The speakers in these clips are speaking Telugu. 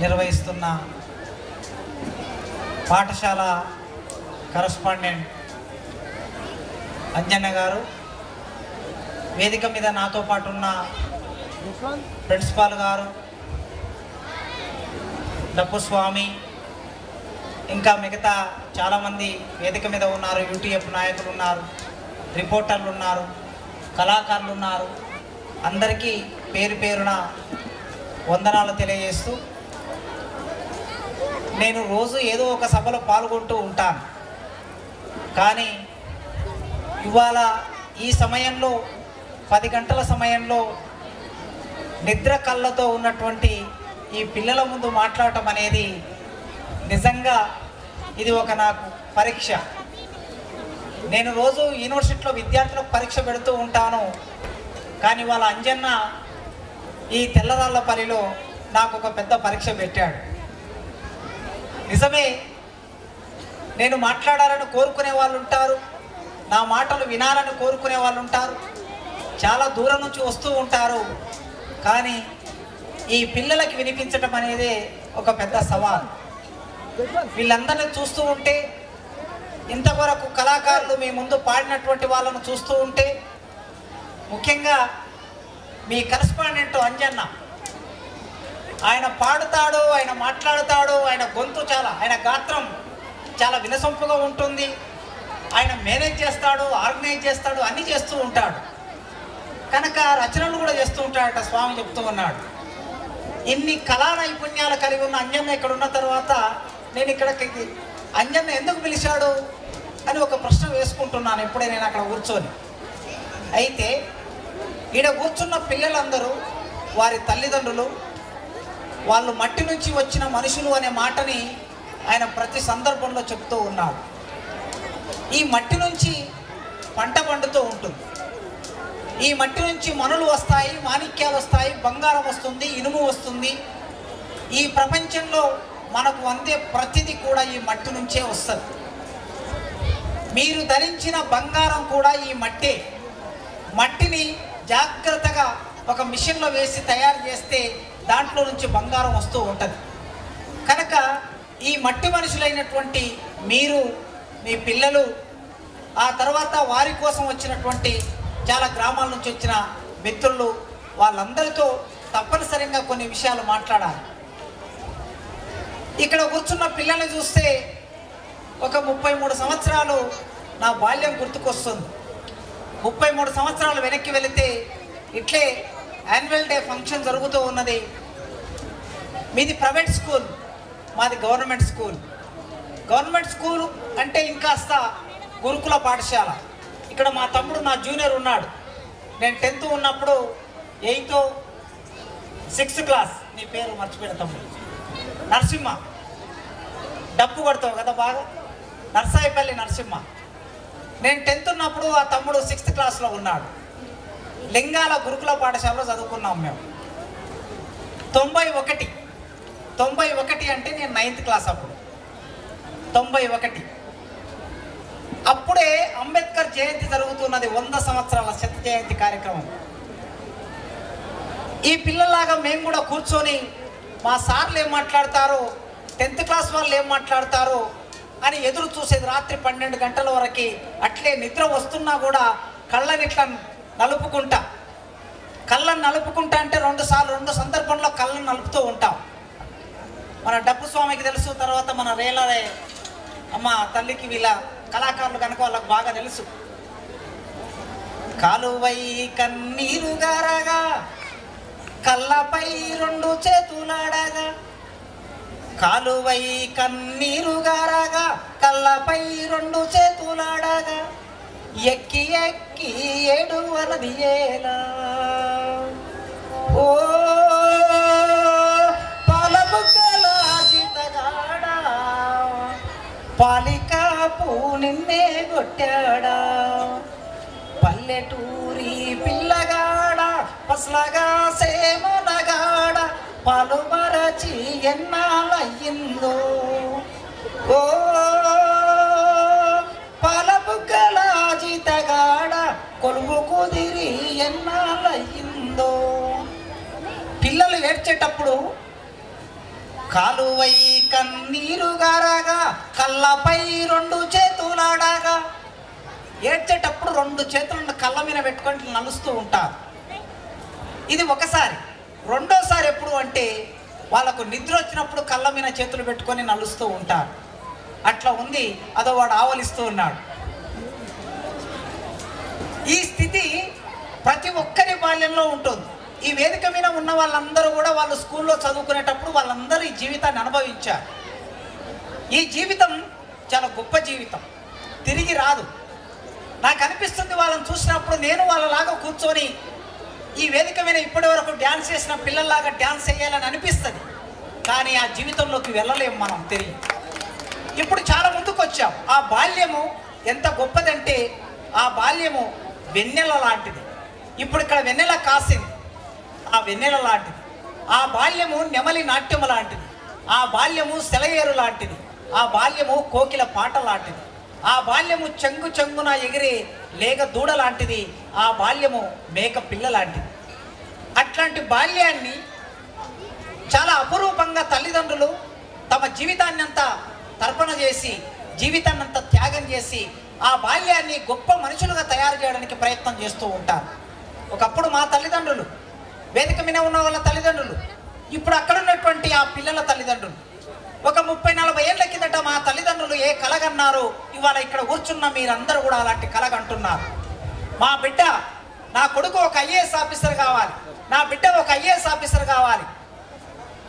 నిర్వహిస్తున్న పాఠశాల కరస్పాండెంట్ అంజన్న గారు, వేదిక మీద నాతో పాటు ఉన్న ప్రిన్సిపాల్ గారు, డప్పు స్వామి, ఇంకా మిగతా చాలామంది వేదిక మీద ఉన్నారు. యూటీఎఫ్ నాయకులు ఉన్నారు, రిపోర్టర్లు ఉన్నారు, కళాకారులు ఉన్నారు. అందరికీ పేరు పేరున వందనాలు తెలియజేస్తూ, నేను రోజు ఏదో ఒక సభలో పాల్గొంటూ ఉంటాను. కానీ ఇవాళ ఈ సమయంలో 10 గంటల సమయంలో నిద్ర కళ్ళతో ఉన్నటువంటి ఈ పిల్లల ముందు మాట్లాడటం అనేది నిజంగా ఇది ఒక నాకు పరీక్ష. నేను రోజు యూనివర్సిటీలో విద్యార్థులకు పరీక్ష పెడుతూ ఉంటాను. కానీ వాళ్ళ అంజన్న ఈ తెల్లరాళ్ళపల్లిలో నాకు ఒక పెద్ద పరీక్ష పెట్టాడు. నిజమే, నేను మాట్లాడాలని కోరుకునే వాళ్ళు ఉంటారు, నా మాటలు వినాలని కోరుకునే వాళ్ళు ఉంటారు, చాలా దూరం నుంచి వస్తూ ఉంటారు. కానీ ఈ పిల్లలకి వినిపించడం అనేది ఒక పెద్ద సవాల్. వీళ్ళందరినీ చూస్తూ ఉంటే, ఇంతవరకు కళాకారులు మీ ముందు పాడినటువంటి వాళ్ళను చూస్తూ ఉంటే, ముఖ్యంగా మీ కరస్పాండెంట్ అంజన్న, ఆయన పాడుతాడు, ఆయన మాట్లాడుతాడు, ఆయన గొంతు ఆయన గాత్రం చాలా వినసొంపుగా ఉంటుంది. ఆయన మేనేజ్ చేస్తాడు, ఆర్గనైజ్ చేస్తాడు, అన్నీ చేస్తూ ఉంటాడు. కనుక రచనలు కూడా చేస్తూ ఉంటాడట. స్వామి చెప్తూ ఉన్నాడు, ఇన్ని కళా నైపుణ్యాలు కలిగి ఉన్న అంజన్న ఇక్కడ ఉన్న తర్వాత నేను ఇక్కడికి అంజన్న ఎందుకు పిలిచాడు అని ఒక ప్రశ్న వేసుకుంటున్నాను ఇప్పుడే నేను అక్కడ కూర్చొని. అయితే ఈడ కూర్చున్న పిల్లలందరూ వారి తల్లిదండ్రులు, వాళ్ళు మట్టి నుంచి వచ్చిన మనుషులు అనే మాటని ఆయన ప్రతి సందర్భంలో చెప్తూ ఉన్నాడు. ఈ మట్టి నుంచి పంట పండుతూ ఉంటుంది, ఈ మట్టి నుంచి మనులు వస్తాయి, మాణిక్యాలు వస్తాయి, బంగారం వస్తుంది, ఇనుము వస్తుంది. ఈ ప్రపంచంలో మనకు అందే ప్రతిదీ కూడా ఈ మట్టి నుంచే వస్తుంది. మీరు ధరించిన బంగారం కూడా ఈ మట్టే. మట్టిని జాగ్రత్తగా ఒక మిషన్లో వేసి తయారు చేస్తే దాంట్లో నుంచి బంగారం వస్తూ ఉంటుంది. కనుక ఈ మట్టి మనుషులైనటువంటి మీరు, మీ పిల్లలు, ఆ తర్వాత వారి కోసం వచ్చినటువంటి చాలా గ్రామాల నుంచి వచ్చిన మిత్రులు, వాళ్ళందరితో తప్పనిసరిగా కొన్ని విషయాలు మాట్లాడాలి. ఇక్కడ కూర్చున్న పిల్లల్ని చూస్తే ఒక 33 సంవత్సరాలు నా బాల్యం గుర్తుకొస్తుంది. 33 సంవత్సరాలు వెనక్కి వెళితే ఇట్లే యాన్యువల్ డే ఫంక్షన్ జరుగుతూ ఉన్నది. మీది ప్రైవేట్ స్కూల్, మాది గవర్నమెంట్ స్కూల్. గవర్నమెంట్ స్కూల్ అంటే ఇంకాస్త గురుకుల పాఠశాల. ఇక్కడ మా తమ్ముడు నా జూనియర్ ఉన్నాడు. నేను 10th ఉన్నప్పుడు 8th 6th క్లాస్, నీ పేరు మర్చిపోయిన తమ్ముడు, నరసింహ, డప్పు కొడతావు కదా బాగా, నర్సాయిపల్లి నరసింహ. నేను 10th ఉన్నప్పుడు ఆ తమ్ముడు 6th క్లాస్లో ఉన్నాడు. లింగాల గురుకుల పాఠశాలలో చదువుకున్నాం మేము. 91 అంటే నేను 9th క్లాస్ అప్పుడు. 91 అప్పుడే అంబేద్కర్ జయంతి జరుగుతున్నది, 100 సంవత్సరాల శత జయంతి కార్యక్రమం. ఈ పిల్లలాగా మేము కూడా కూర్చొని మా సార్లు ఏం మాట్లాడతారో, 10th క్లాస్ వాళ్ళు ఏం మాట్లాడతారో అని ఎదురు చూసేది. రాత్రి 12 గంటల వరకు అట్లే నిద్ర వస్తున్నా కూడా కళ్ళని ఇట్లా నలుపుకుంటా అంటే 2 సందర్భంలో కళ్ళని నలుపుతూ ఉంటాం. మన డప్పు స్వామికి తెలుసు, తర్వాత మన రేలరే అమ్మ తల్లికి, వీళ్ళ కళాకారులు కనుక వాళ్ళకు బాగా తెలుసు. కాలువై కన్నీరు గారగా, కళ్ళపై 2 చేతులాడగా, కాలువై కన్నీరు గారగా, కళ్ళపై 2 చేతులాడగా, ఎక్కి ఎక్కి ఏడువనది ఏలా, ఓ పాలబుగ్గల జీతగాడ, పాలికాపు నిన్నే కొట్టాడా, పల్లెటూరి పిల్లగాడ, పసలగా సేమునగాడ, పాలు మరచి ఎన్నాళ్ళయ్యిందో, ఓ పాలబుగ్గల జీతగాడ, కొలువు కుదిరి ఎన్నాళ్ళయ్యిందో. పిల్లలు ఏడ్చేటప్పుడు కాలువై కన్నీరు గారగా కళ్ళపై రెండు చేతులాడగా. ఏడ్చేటప్పుడు రెండు చేతులను కళ్ళ మీద పెట్టుకొని నలుస్తూ ఉంటారు. ఇది ఒకసారి. రెండోసారి ఎప్పుడు అంటే వాళ్ళకు నిద్ర వచ్చినప్పుడు కళ్ళ మీద చేతులు పెట్టుకొని నలుస్తూ ఉంటారు. అట్లా ఉంది. అదో వాడు ఆవలిస్తూ ఉన్నాడు. ఈ స్థితి ప్రతి ఒక్కరి బాల్యంలో ఉంటుంది. ఈ వేదిక మీద ఉన్న వాళ్ళందరూ కూడా వాళ్ళు స్కూల్లో చదువుకునేటప్పుడు వాళ్ళందరూ ఈ జీవితాన్ని అనుభవించారు. ఈ జీవితం చాలా గొప్ప జీవితం, తిరిగి రాదు. నాకు అనిపిస్తుంది వాళ్ళని చూసినప్పుడు నేను వాళ్ళలాగా కూర్చొని ఈ వేదిక మీద ఇప్పటి వరకు డ్యాన్స్ చేసిన పిల్లల్లాగా డ్యాన్స్ చేయాలని అనిపిస్తుంది. కానీ ఆ జీవితంలోకి వెళ్ళలేము మనం తిరిగి. ఇప్పుడు చాలా ముందుకు వచ్చాం. ఆ బాల్యము ఎంత గొప్పదంటే ఆ బాల్యము వెన్నెల లాంటిది. ఇప్పుడు ఇక్కడ వెన్నెల కాసింది, ఆ వెన్నెల లాంటిది. ఆ బాల్యము నెమలి నాట్యము లాంటిది. ఆ బాల్యము సెలయేరు లాంటిది. ఆ బాల్యము కోకిల పాట లాంటిది. ఆ బాల్యము చెంగు చెంగున ఎగిరే లేగ దూడ లాంటిది. ఆ బాల్యము మేక పిల్ల లాంటిది. అట్లాంటి బాల్యాన్ని చాలా అపురూపంగా తల్లిదండ్రులు తమ జీవితాన్ని అంతా తర్పణ చేసి, జీవితాన్ని అంతా త్యాగం చేసి ఆ బాల్యాన్ని గొప్ప మనుషులుగా తయారు చేయడానికి ప్రయత్నం చేస్తూ ఉంటారు. ఒకప్పుడు మా తల్లిదండ్రులు, వేదిక మీద ఉన్న వాళ్ళ తల్లిదండ్రులు, ఇప్పుడు అక్కడ ఉన్నటువంటి ఆ పిల్లల తల్లిదండ్రులు, ఒక 30-40 ఏళ్ల కిందట మా తల్లిదండ్రులు ఏ కలగన్నారో ఇవాళ ఇక్కడ కూర్చున్న మీరందరూ కూడా అలాంటి కలగంటున్నారు. మా బిడ్డ, నా కొడుకు ఒక ఐఏఎస్ ఆఫీసర్ కావాలి, నా బిడ్డ ఒక ఐఏఎస్ ఆఫీసర్ కావాలి,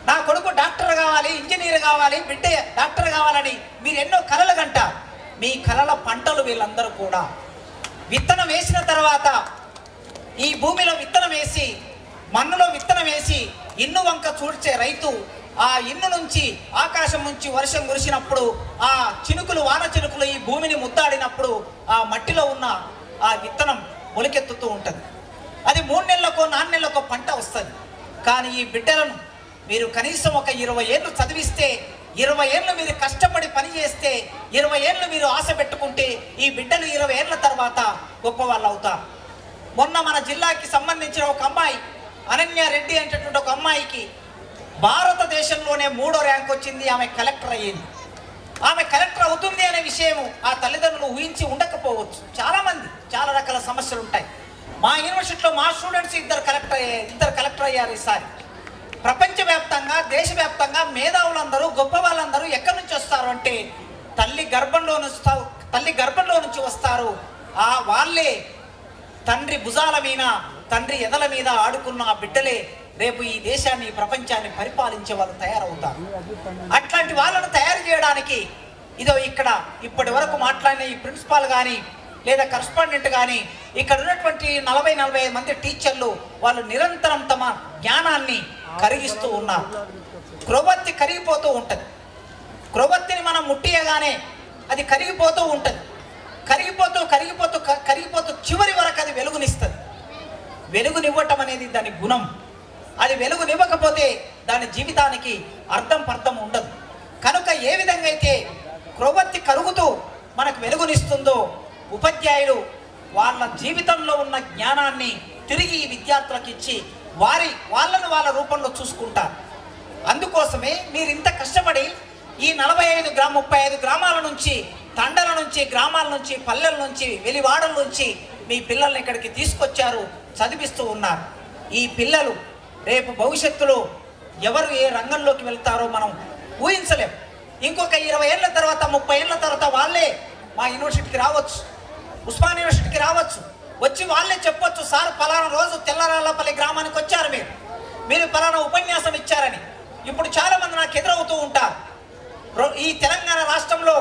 నా కొడుకు డాక్టర్ కావాలి, ఇంజనీర్ కావాలి, బిడ్డ డాక్టర్ కావాలని మీరు ఎన్నో కలలు కంటారు. మీ కలల పంటలు వీళ్ళందరూ కూడా. విత్తనం వేసిన తర్వాత ఈ భూమిలో విత్తనం వేసి, మన్నులో విత్తనం వేసి ఇన్ను వంక చూడ్చే రైతు ఆ ఇన్ను నుంచి, ఆకాశం నుంచి వర్షం కురిసినప్పుడు ఆ చినుకులు, వాన చినుకులు ఈ భూమిని ముద్దాడినప్పుడు ఆ మట్టిలో ఉన్న ఆ విత్తనం మొలకెత్తుతూ ఉంటుంది. అది 3 నెలలకో 4 నెలలకో పంట వస్తుంది. కానీ ఈ బిడ్డలను మీరు కనీసం ఒక 20 ఏళ్ళు చదివిస్తే, 20 ఏళ్ళు మీరు కష్టపడి పని చేస్తే, 20 ఏళ్ళు మీరు ఆశ పెట్టుకుంటే ఈ బిడ్డలు 20 ఏళ్ల తర్వాత గొప్ప వాళ్ళు అవుతారు. మొన్న మన జిల్లాకి సంబంధించిన ఒక అమ్మాయి, అనన్య రెడ్డి అనేటటువంటి ఒక అమ్మాయికి భారతదేశంలోనే 3వ ర్యాంక్ వచ్చింది. ఆమె కలెక్టర్ అయ్యింది. ఆమె కలెక్టర్ అవుతుంది అనే విషయం ఆ తల్లిదండ్రులు ఊహించి ఉండకపోవచ్చు. చాలామంది చాలా రకాల సమస్యలు ఉంటాయి. మా యూనివర్సిటీలో మా స్టూడెంట్స్ ఇద్దరు కలెక్టర్ అయ్యారు ఈసారి. ప్రపంచవ్యాప్తంగా, దేశవ్యాప్తంగా మేధావులందరూ, గొప్ప వాళ్ళందరూ ఎక్కడి నుంచి వస్తారు అంటే తల్లి గర్భంలో నుంచి వస్తారు. వాళ్ళే తండ్రి భుజాల మీద, తండ్రి ఎదల మీద ఆడుకున్న ఆ బిడ్డలే రేపు ఈ దేశాన్ని, ఈ ప్రపంచాన్ని పరిపాలించే వాళ్ళు తయారవుతారు. అట్లాంటి వాళ్ళను తయారు చేయడానికి ఇదో ఇక్కడ ఇప్పటి వరకు మాట్లాడిన ఈ ప్రిన్సిపాల్ కానీ లేదా కరస్పాండెంట్ కానీ, ఇక్కడ ఉన్నటువంటి 40-45 మంది టీచర్లు వాళ్ళు నిరంతరం తమ జ్ఞానాన్ని కరిగిస్తూ ఉన్నారు. క్రొవ్వొత్తి కరిగిపోతూ ఉంటుంది. క్రొవ్వొత్తిని మనం ముట్టియగానే అది కరిగిపోతూ ఉంటుంది. కరిగిపోతూ చివరి వరకు అది వెలుగునిస్తుంది. వెలుగునివ్వటం అనేది దాని గుణం. అది వెలుగునివ్వకపోతే దాని జీవితానికి అర్థం ఉండదు. కనుక ఏ విధంగా అయితే క్రొవ్వొత్తి కరుగుతూ మనకు వెలుగునిస్తుందో, ఉపాధ్యాయులు వాళ్ళ జీవితంలో ఉన్న జ్ఞానాన్ని తిరిగి ఈ విద్యార్థులకు ఇచ్చి వాళ్ళను వాళ్ళ రూపంలో చూసుకుంటారు. అందుకోసమే మీరు ఇంత కష్టపడి ఈ 35 గ్రామాల నుంచి, తండల నుంచి, గ్రామాల నుంచి, పల్లెల నుంచి, వెలివాడల నుంచి మీ పిల్లల్ని ఇక్కడికి తీసుకొచ్చారు, చదివిస్తూ ఉన్నారు. ఈ పిల్లలు రేపు భవిష్యత్తులో ఎవరు ఏ రంగంలోకి వెళ్తారో మనం ఊహించలేం. ఇంకొక 20 ఏళ్ల తర్వాత, 30 ఏళ్ల తర్వాత వాళ్ళే మా యూనివర్సిటీకి రావచ్చు, ఉస్మాన్ యూనివర్సిటీకి రావచ్చు. వచ్చి వాళ్ళే చెప్పొచ్చు, సార్ పలానా రోజు తెల్లరాళ్ళపల్లి గ్రామానికి వచ్చారు, మీరు పలానా ఉపన్యాసం ఇచ్చారని. ఇప్పుడు చాలామంది నాకు ఎదురవుతూ ఉంటారు. ఈ తెలంగాణ రాష్ట్రంలో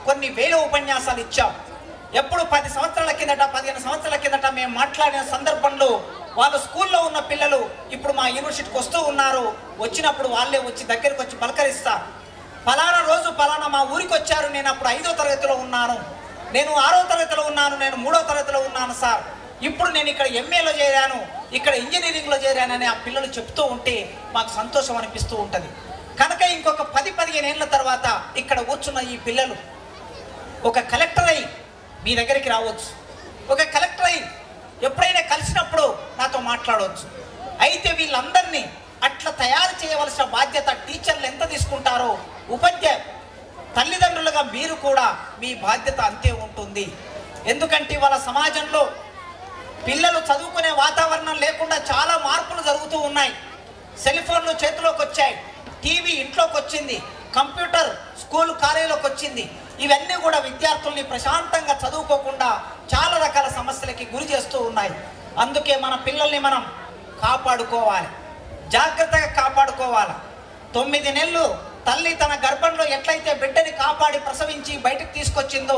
కొన్ని వేల ఉపన్యాసాలు ఇచ్చాం. ఎప్పుడు 10 సంవత్సరాల కిందట, 15 సంవత్సరాల కిందట మేము మాట్లాడిన సందర్భంలో వాళ్ళ స్కూల్లో ఉన్న పిల్లలు ఇప్పుడు మా యూనివర్సిటీకి వస్తూ ఉన్నారు. వచ్చినప్పుడు వాళ్ళే వచ్చి దగ్గరికి వచ్చి పలకరిస్తారు. పలానా రోజు పలానా మా ఊరికి వచ్చారు, నేను అప్పుడు 5వ తరగతిలో ఉన్నాను, నేను 6వ తరగతిలో ఉన్నాను, నేను 3వ తరగతిలో ఉన్నాను సార్, ఇప్పుడు నేను ఇక్కడ ఎంఏలో చేరాను, ఇక్కడ ఇంజనీరింగ్లో చేరానని ఆ పిల్లలు చెప్తూ ఉంటే మాకు సంతోషం అనిపిస్తూ ఉంటుంది. కనుక ఇంకొక 10-15 ఏళ్ల తర్వాత ఇక్కడ కూర్చున్న ఈ పిల్లలు ఒక కలెక్టర్ అయి మీ దగ్గరికి రావచ్చు. ఒక కలెక్టర్ అయి ఎప్పుడైనా కలిసినప్పుడు నాతో మాట్లాడవచ్చు. అయితే వీళ్ళందరినీ అట్లా తయారు చేయవలసిన బాధ్యత టీచర్లు ఎంత తీసుకుంటారో ఉపాధ్యాయులు తల్లిదండ్రులుగా మీరు కూడా మీ బాధ్యత అంతే ఉంటుంది. ఎందుకంటే వాళ్ళ సమాజంలో పిల్లలు చదువుకునే వాతావరణం లేకుండా చాలా మార్పులు జరుగుతూ ఉన్నాయి. సెల్ ఫోన్లు చేతిలోకి వచ్చాయి, టీవీ ఇంట్లోకి వచ్చింది, కంప్యూటర్ స్కూల్ కాలేజీలోకి వచ్చింది. ఇవన్నీ కూడా విద్యార్థుల్ని ప్రశాంతంగా చదువుకోకుండా చాలా రకాల సమస్యలకి గురి చేస్తూ ఉన్నాయి. అందుకే మన పిల్లల్ని మనం కాపాడుకోవాలి, జాగ్రత్తగా కాపాడుకోవాలి. 9 నెలలు తల్లి తన గర్భంలో ఎట్లయితే బిడ్డని కాపాడి ప్రసవించి బయటకు తీసుకొచ్చిందో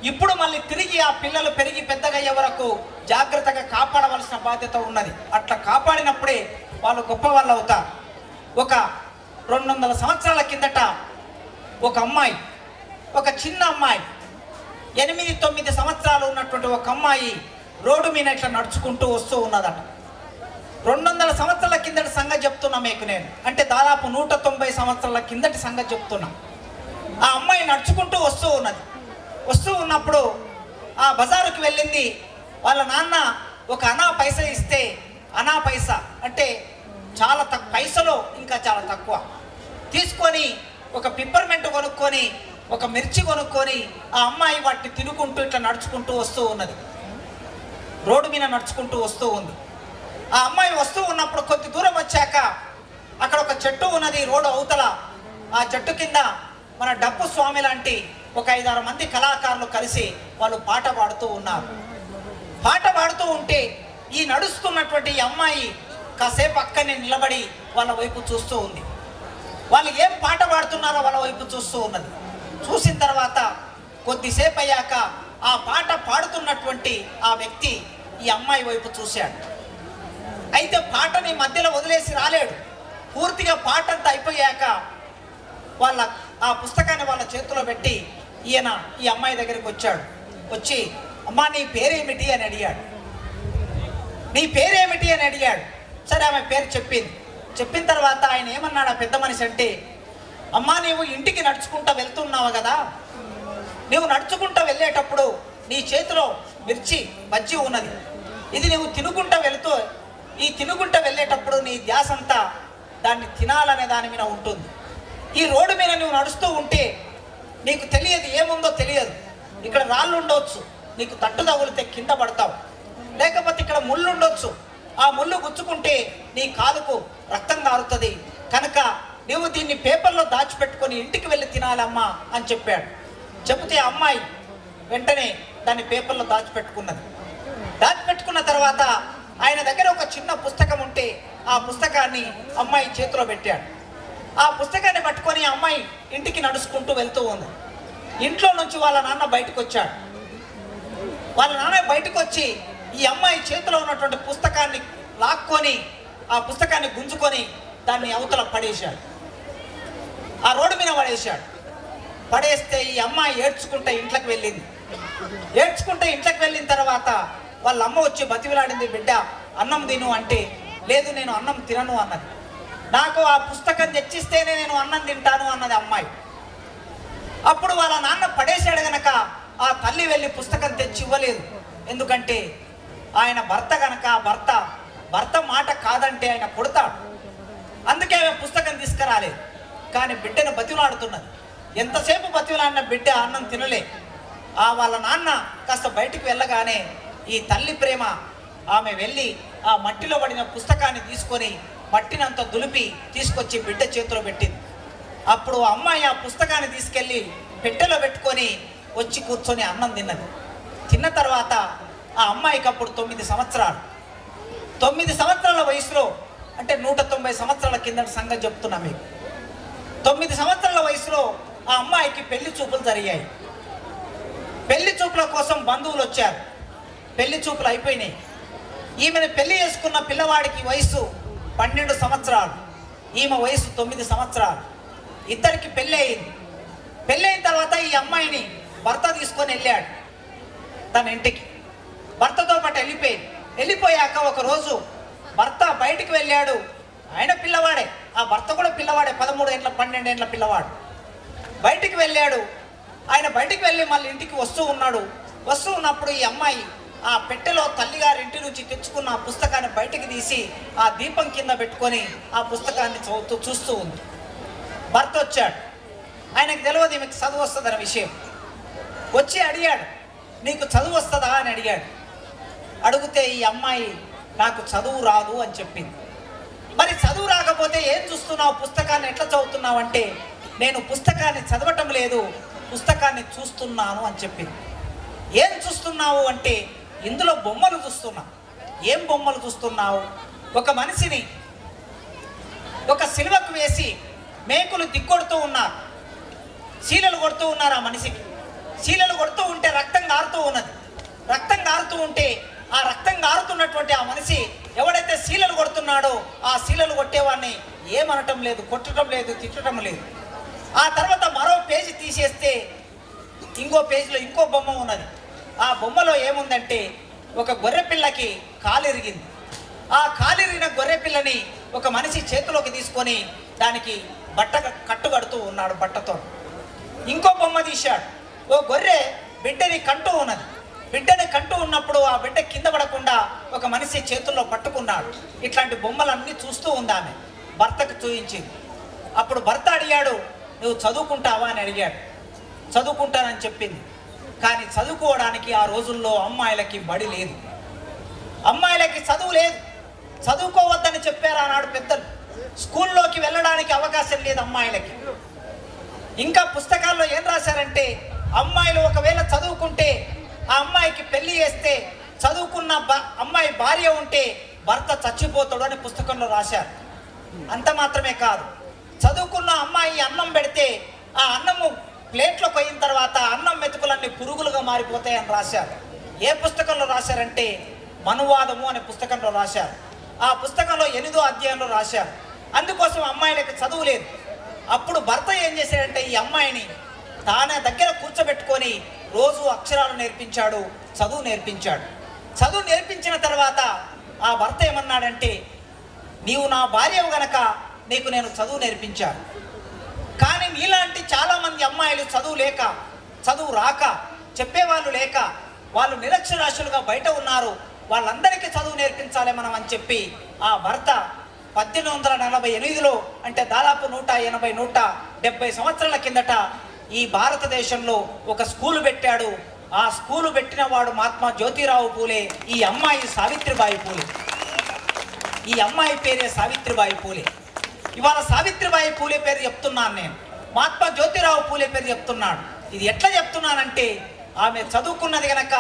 ఇప్పుడు మళ్ళీ తిరిగి ఆ పిల్లలు పెరిగి పెద్దగయ్యే వరకు జాగ్రత్తగా కాపాడవలసిన బాధ్యత ఉన్నది. అట్లా కాపాడినప్పుడే వాళ్ళు గొప్ప వాళ్ళు అవుతారు. ఒక 200 సంవత్సరాల కిందట ఒక అమ్మాయి, ఒక చిన్న అమ్మాయి 8-9 సంవత్సరాలు ఉన్నటువంటి ఒక అమ్మాయి రోడ్డు మీద ఇట్లా నడుచుకుంటూ వస్తూ ఉన్నదట. 200 సంవత్సరాల కిందటి సంగతి చెప్తున్నా మీకు నేను, అంటే దాదాపు 190 సంవత్సరాల కిందటి సంగతి చెప్తున్నా. ఆ అమ్మాయి నడుచుకుంటూ వస్తూ ఉన్నది. వస్తూ ఉన్నప్పుడు ఆ బజారుకి వెళ్ళింది. వాళ్ళ నాన్న ఒక అనా పైసా ఇస్తే, అనా పైసా అంటే చాలా పైసలో ఇంకా చాలా తక్కువ తీసుకొని ఒక పిప్పర్మెంట్ కొనుక్కొని ఒక మిర్చి కొనుక్కొని ఆ అమ్మాయి వాటిని తినుకుంటూ ఇట్లా నడుచుకుంటూ వస్తూ ఉన్నది. రోడ్డు మీద నడుచుకుంటూ వస్తూ ఉంది. ఆ అమ్మాయి వస్తూ ఉన్నప్పుడు కొద్ది దూరం వచ్చాక అక్కడ ఒక చెట్టు ఉన్నది రోడ్డు అవతల. ఆ చెట్టు కింద మన డప్పు స్వామి లాంటి ఒక 5-6 మంది కళాకారులు కలిసి వాళ్ళు పాట పాడుతూ ఉన్నారు. పాట పాడుతూ ఉంటే ఈ నడుస్తున్నటువంటి ఈ అమ్మాయి కాసేపు అక్కడనే నిలబడి వాళ్ళ వైపు చూస్తూ ఉంది. వాళ్ళు ఏం పాట పాడుతున్నారో వాళ్ళ వైపు చూస్తూ ఉన్నది. చూసిన తర్వాత కొద్దిసేపు అయ్యాక ఆ పాట పాడుతున్నటువంటి ఆ వ్యక్తి ఈ అమ్మాయి వైపు చూశాడు. అయితే పాటని మధ్యలో వదిలేసి రాలేడు. పూర్తిగా పాట అంతా అయిపోయాక వాళ్ళ ఆ పుస్తకాన్ని వాళ్ళ చేతిలో పెట్టి ఈయన ఈ అమ్మాయి దగ్గరికి వచ్చాడు. వచ్చి అమ్మా నీ పేరేమిటి అని అడిగాడు. నీ పేరేమిటి అని అడిగాడు. సరే ఆమె పేరు చెప్పింది. చెప్పిన తర్వాత ఆయన ఏమన్నాడు ఆ పెద్ద మనిషి అంటే, అమ్మా నీవు ఇంటికి నడుచుకుంటూ వెళ్తున్నావు కదా, నువ్వు నడుచుకుంటూ వెళ్ళేటప్పుడు నీ చేతిలో మిర్చి బజ్జీ ఉన్నది. ఇది నువ్వు తినుకుంటూ వెళుతూ ఈ తినుకుంటూ వెళ్ళేటప్పుడు నీ ధ్యాస అంతా దాన్ని తినాలనే దాని మీద ఉంటుంది. ఈ రోడ్డు మీద నువ్వు నడుస్తూ ఉంటే నీకు తెలియదు, ఏముందో తెలియదు. ఇక్కడ రాళ్ళు ఉండవచ్చు, నీకు తట్టు తగులితే కింద పడతావు. లేకపోతే ఇక్కడ ముళ్ళు ఉండొచ్చు, ఆ ముళ్ళు గుచ్చుకుంటే నీ కాలుకు రక్తం కారుతుంది. కనుక నువ్వు దీన్ని పేపర్లో దాచిపెట్టుకొని ఇంటికి వెళ్ళి తినాలమ్మా అని చెప్పాడు. చెబితే అమ్మాయి వెంటనే దాన్ని పేపర్లో దాచిపెట్టుకున్నది. దాచిపెట్టుకున్న తర్వాత ఆయన దగ్గర ఒక చిన్న పుస్తకం ఉంటే ఆ పుస్తకాన్ని అమ్మాయి చేతిలో పెట్టాడు. ఆ పుస్తకాన్ని పట్టుకొని అమ్మాయి ఇంటికి నడుచుకుంటూ వెళ్తూ ఉంది. ఇంట్లో నుంచి వాళ్ళ నాన్న బయటకు వచ్చాడు. వాళ్ళ నాన్న బయటకు వచ్చి ఈ అమ్మాయి చేతిలో ఉన్నటువంటి పుస్తకాన్ని లాక్కొని ఆ పుస్తకాన్ని గుంజుకొని దాన్ని అవతల పడేశాడు. ఆ రోడ్డు మీద పడేశాడు. పడేస్తే ఈ అమ్మాయి ఏడ్చుకుంటే ఇంట్లోకి వెళ్ళింది. ఏడ్చుకుంటే ఇంట్లోకి వెళ్ళిన తర్వాత వాళ్ళ అమ్మ వచ్చి బతివిలాడింది, బిడ్డ అన్నం తిను అంటే, లేదు నేను అన్నం తినను అన్నది. నాకు ఆ పుస్తకం తెచ్చిస్తేనే నేను అన్నం తింటాను అన్నది అమ్మాయి. అప్పుడు వాళ్ళ నాన్న పడేశాడు గనక ఆ తల్లి వెళ్ళి పుస్తకం తెచ్చి ఇవ్వలేదు. ఎందుకంటే ఆయన భర్త గనక భర్త మాట కాదంటే ఆయన కొడతాడు. అందుకే ఆమె పుస్తకం తీసుకురాలేదు. కానీ బిడ్డను బతిలాడుతున్నది. ఎంతసేపు బతిలాడిన బిడ్డ అన్నం తినలే. వాళ్ళ నాన్న కాస్త బయటికి వెళ్ళగానే ఈ తల్లి ప్రేమ, ఆమె వెళ్ళి ఆ మట్టిలో పడిన పుస్తకాన్ని తీసుకొని మట్టినంత దులిపి తీసుకొచ్చి బిడ్డ చేతిలో పెట్టింది. అప్పుడు అమ్మాయి ఆ పుస్తకాన్ని తీసుకెళ్ళి పెట్టెలో పెట్టుకొని వచ్చి కూర్చొని అన్నం తిన్నది. తిన్న తర్వాత ఆ అమ్మాయికి అప్పుడు 9 సంవత్సరాలు. 9 సంవత్సరాల వయసులో, అంటే 190 సంవత్సరాల కిందటి సంగతి చెప్తున్నా మీకు. 9 సంవత్సరాల వయసులో ఆ అమ్మాయికి పెళ్లి చూపులు జరిగాయి. పెళ్లి చూపుల కోసం బంధువులు వచ్చారు. పెళ్లి చూపులు అయిపోయినాయి. ఈమెను పెళ్లి చేసుకున్న పిల్లవాడికి వయసు 12 సంవత్సరాలు, ఈమె వయసు 9 సంవత్సరాలు. ఇద్దరికి పెళ్ళి అయింది. పెళ్ళైన తర్వాత ఈ అమ్మాయిని భర్త తీసుకొని వెళ్ళాడు తన ఇంటికి. భర్తతో పాటు వెళ్ళిపోయాక ఒకరోజు భర్త బయటికి వెళ్ళాడు. ఆయన పిల్లవాడే, ఆ భర్త కూడా పిల్లవాడే, 13 ఏళ్ళ 12 ఏళ్ళ పిల్లవాడు. బయటికి వెళ్ళాడు. ఆయన బయటికి వెళ్ళి మళ్ళీ ఇంటికి వస్తూ ఉన్నప్పుడు ఈ అమ్మాయి ఆ పెట్టెలో తల్లిగారి ఇంటి నుంచి తెచ్చుకున్న ఆ పుస్తకాన్ని బయటికి తీసి ఆ దీపం కింద పెట్టుకొని ఆ పుస్తకాన్ని చూస్తూ ఉంది. భర్త వచ్చాడు. ఆయనకు తెలియదు ఈమెకు చదువు వస్తుందన్న విషయం. వచ్చి అడిగాడు, నీకు చదువు వస్తుందా అని అడిగాడు. అడిగితే ఈ అమ్మాయి నాకు చదువు రాదు అని చెప్పింది. మరి చదువు రాకపోతే ఏం చూస్తున్నావు, పుస్తకాన్ని ఎట్లా చదువుతున్నావు అంటే, నేను పుస్తకాన్ని చదవటం లేదు, పుస్తకాన్ని చూస్తున్నాను అని చెప్పింది. ఏం చూస్తున్నావు అంటే, ఇందులో బొమ్మలు చూస్తున్నా. ఏం బొమ్మలు చూస్తున్నావు? ఒక మనిషిని ఒక సిలువకు వేసి మేకులు దిగ్గొడుతూ ఉన్నారు, శీలలు కొడుతూ ఉన్నారు. ఆ మనిషికి శీలలు కొడుతూ ఉంటే రక్తం గారుతూ ఉన్నది. రక్తం గారుతూ ఉంటే ఆ రక్తం గారుతున్నటువంటి ఆ మనిషి ఎవడైతే శీలలు కొడుతున్నాడో ఆ శీలలు కొట్టేవాడిని ఏమనటం లేదు, కొట్టడం లేదు, తిట్టడం లేదు. ఆ తర్వాత మరో పేజీ తీసేస్తే ఇంకో పేజీలో ఇంకో బొమ్మ ఉన్నది. ఆ బొమ్మలో ఏముందంటే, ఒక గొర్రెపిల్లకి కాలిరిగింది. ఆ కాలిరిగిన గొర్రెపిల్లని ఒక మనిషి చేతిలోకి తీసుకొని దానికి బట్ట కట్టుకడుతూ ఉన్నాడు బట్టతో. ఇంకో బొమ్మ తీశాడు. ఓ గొర్రె బిడ్డని కంటూ ఉన్నది. బిడ్డని కంటూ ఉన్నప్పుడు ఆ బిడ్డ కింద పడకుండా ఒక మనిషి చేతుల్లో పట్టుకున్నాడు. ఇట్లాంటి బొమ్మలన్నీ చూస్తూ ఉంది ఆమె. భర్తకు చూయించింది. అప్పుడు భర్త అడిగాడు, నువ్వు చదువుకుంటావా అని అడిగాడు. చదువుకుంటానని చెప్పింది. కానీ చదువుకోవడానికి ఆ రోజుల్లో అమ్మాయిలకి బడి లేదు, అమ్మాయిలకి చదువు లేదు. చదువుకోవద్దని చెప్పారు ఆనాడు పెద్దలు. స్కూల్లోకి వెళ్ళడానికి అవకాశం లేదు అమ్మాయిలకి. ఇంకా పుస్తకాల్లో ఏం రాశారంటే, అమ్మాయిలు ఒకవేళ చదువుకుంటే ఆ అమ్మాయికి పెళ్లి చేస్తే చదువుకున్న అమ్మాయి భార్య ఉంటే భర్త చచ్చిపోతాడు అని పుస్తకంలో రాశారు. అంత మాత్రమే కాదు, చదువుకున్న అమ్మాయి అన్నం పెడితే ఆ అన్నము ప్లేట్లో పోయిన తర్వాత అన్నం మెతుకులన్నీ పురుగులుగా మారిపోతాయని రాశారు. ఏ పుస్తకంలో రాశారంటే మనువాదము అనే పుస్తకంలో రాశారు. ఆ పుస్తకంలో 8వ అధ్యాయంలో రాశారు. అందుకోసం అమ్మాయిలకు చదువు లేదు. అప్పుడు భర్త ఏం చేశాడంటే, ఈ అమ్మాయిని తానే దగ్గర కూర్చోబెట్టుకొని రోజు అక్షరాలు నేర్పించాడు, చదువు నేర్పించాడు. చదువు నేర్పించిన తర్వాత ఆ భర్త ఏమన్నాడంటే, నీవు నా భార్యవు గనక నీకు నేను చదువు నేర్పించాను. కానీ నీలాంటి చాలామంది అమ్మాయిలు చదువు లేక, చదువు రాక, చెప్పేవాళ్ళు లేక వాళ్ళు నిరక్షరాస్యులుగా బయట ఉన్నారు. వాళ్ళందరికీ చదువు నేర్పించాలి మనం అని చెప్పి ఆ భర్త 1848లో అంటే దాదాపు 180-170 సంవత్సరాల కిందట ఈ భారతదేశంలో ఒక స్కూలు పెట్టాడు. ఆ స్కూలు పెట్టిన వాడు మహాత్మా జ్యోతిరావు పూలే. ఈ అమ్మాయి సావిత్రిబాయి పూలే. ఈ అమ్మాయి పేరే సావిత్రిబాయి పూలే. ఇవాళ సావిత్రిబాయి పూలే పేరు చెప్తున్నాను నేను, మహాత్మా జ్యోతిరావు పూలే పేరు చెప్తున్నాడు. ఇది ఎట్లా చెప్తున్నానంటే, ఆమె చదువుకున్నది గనక,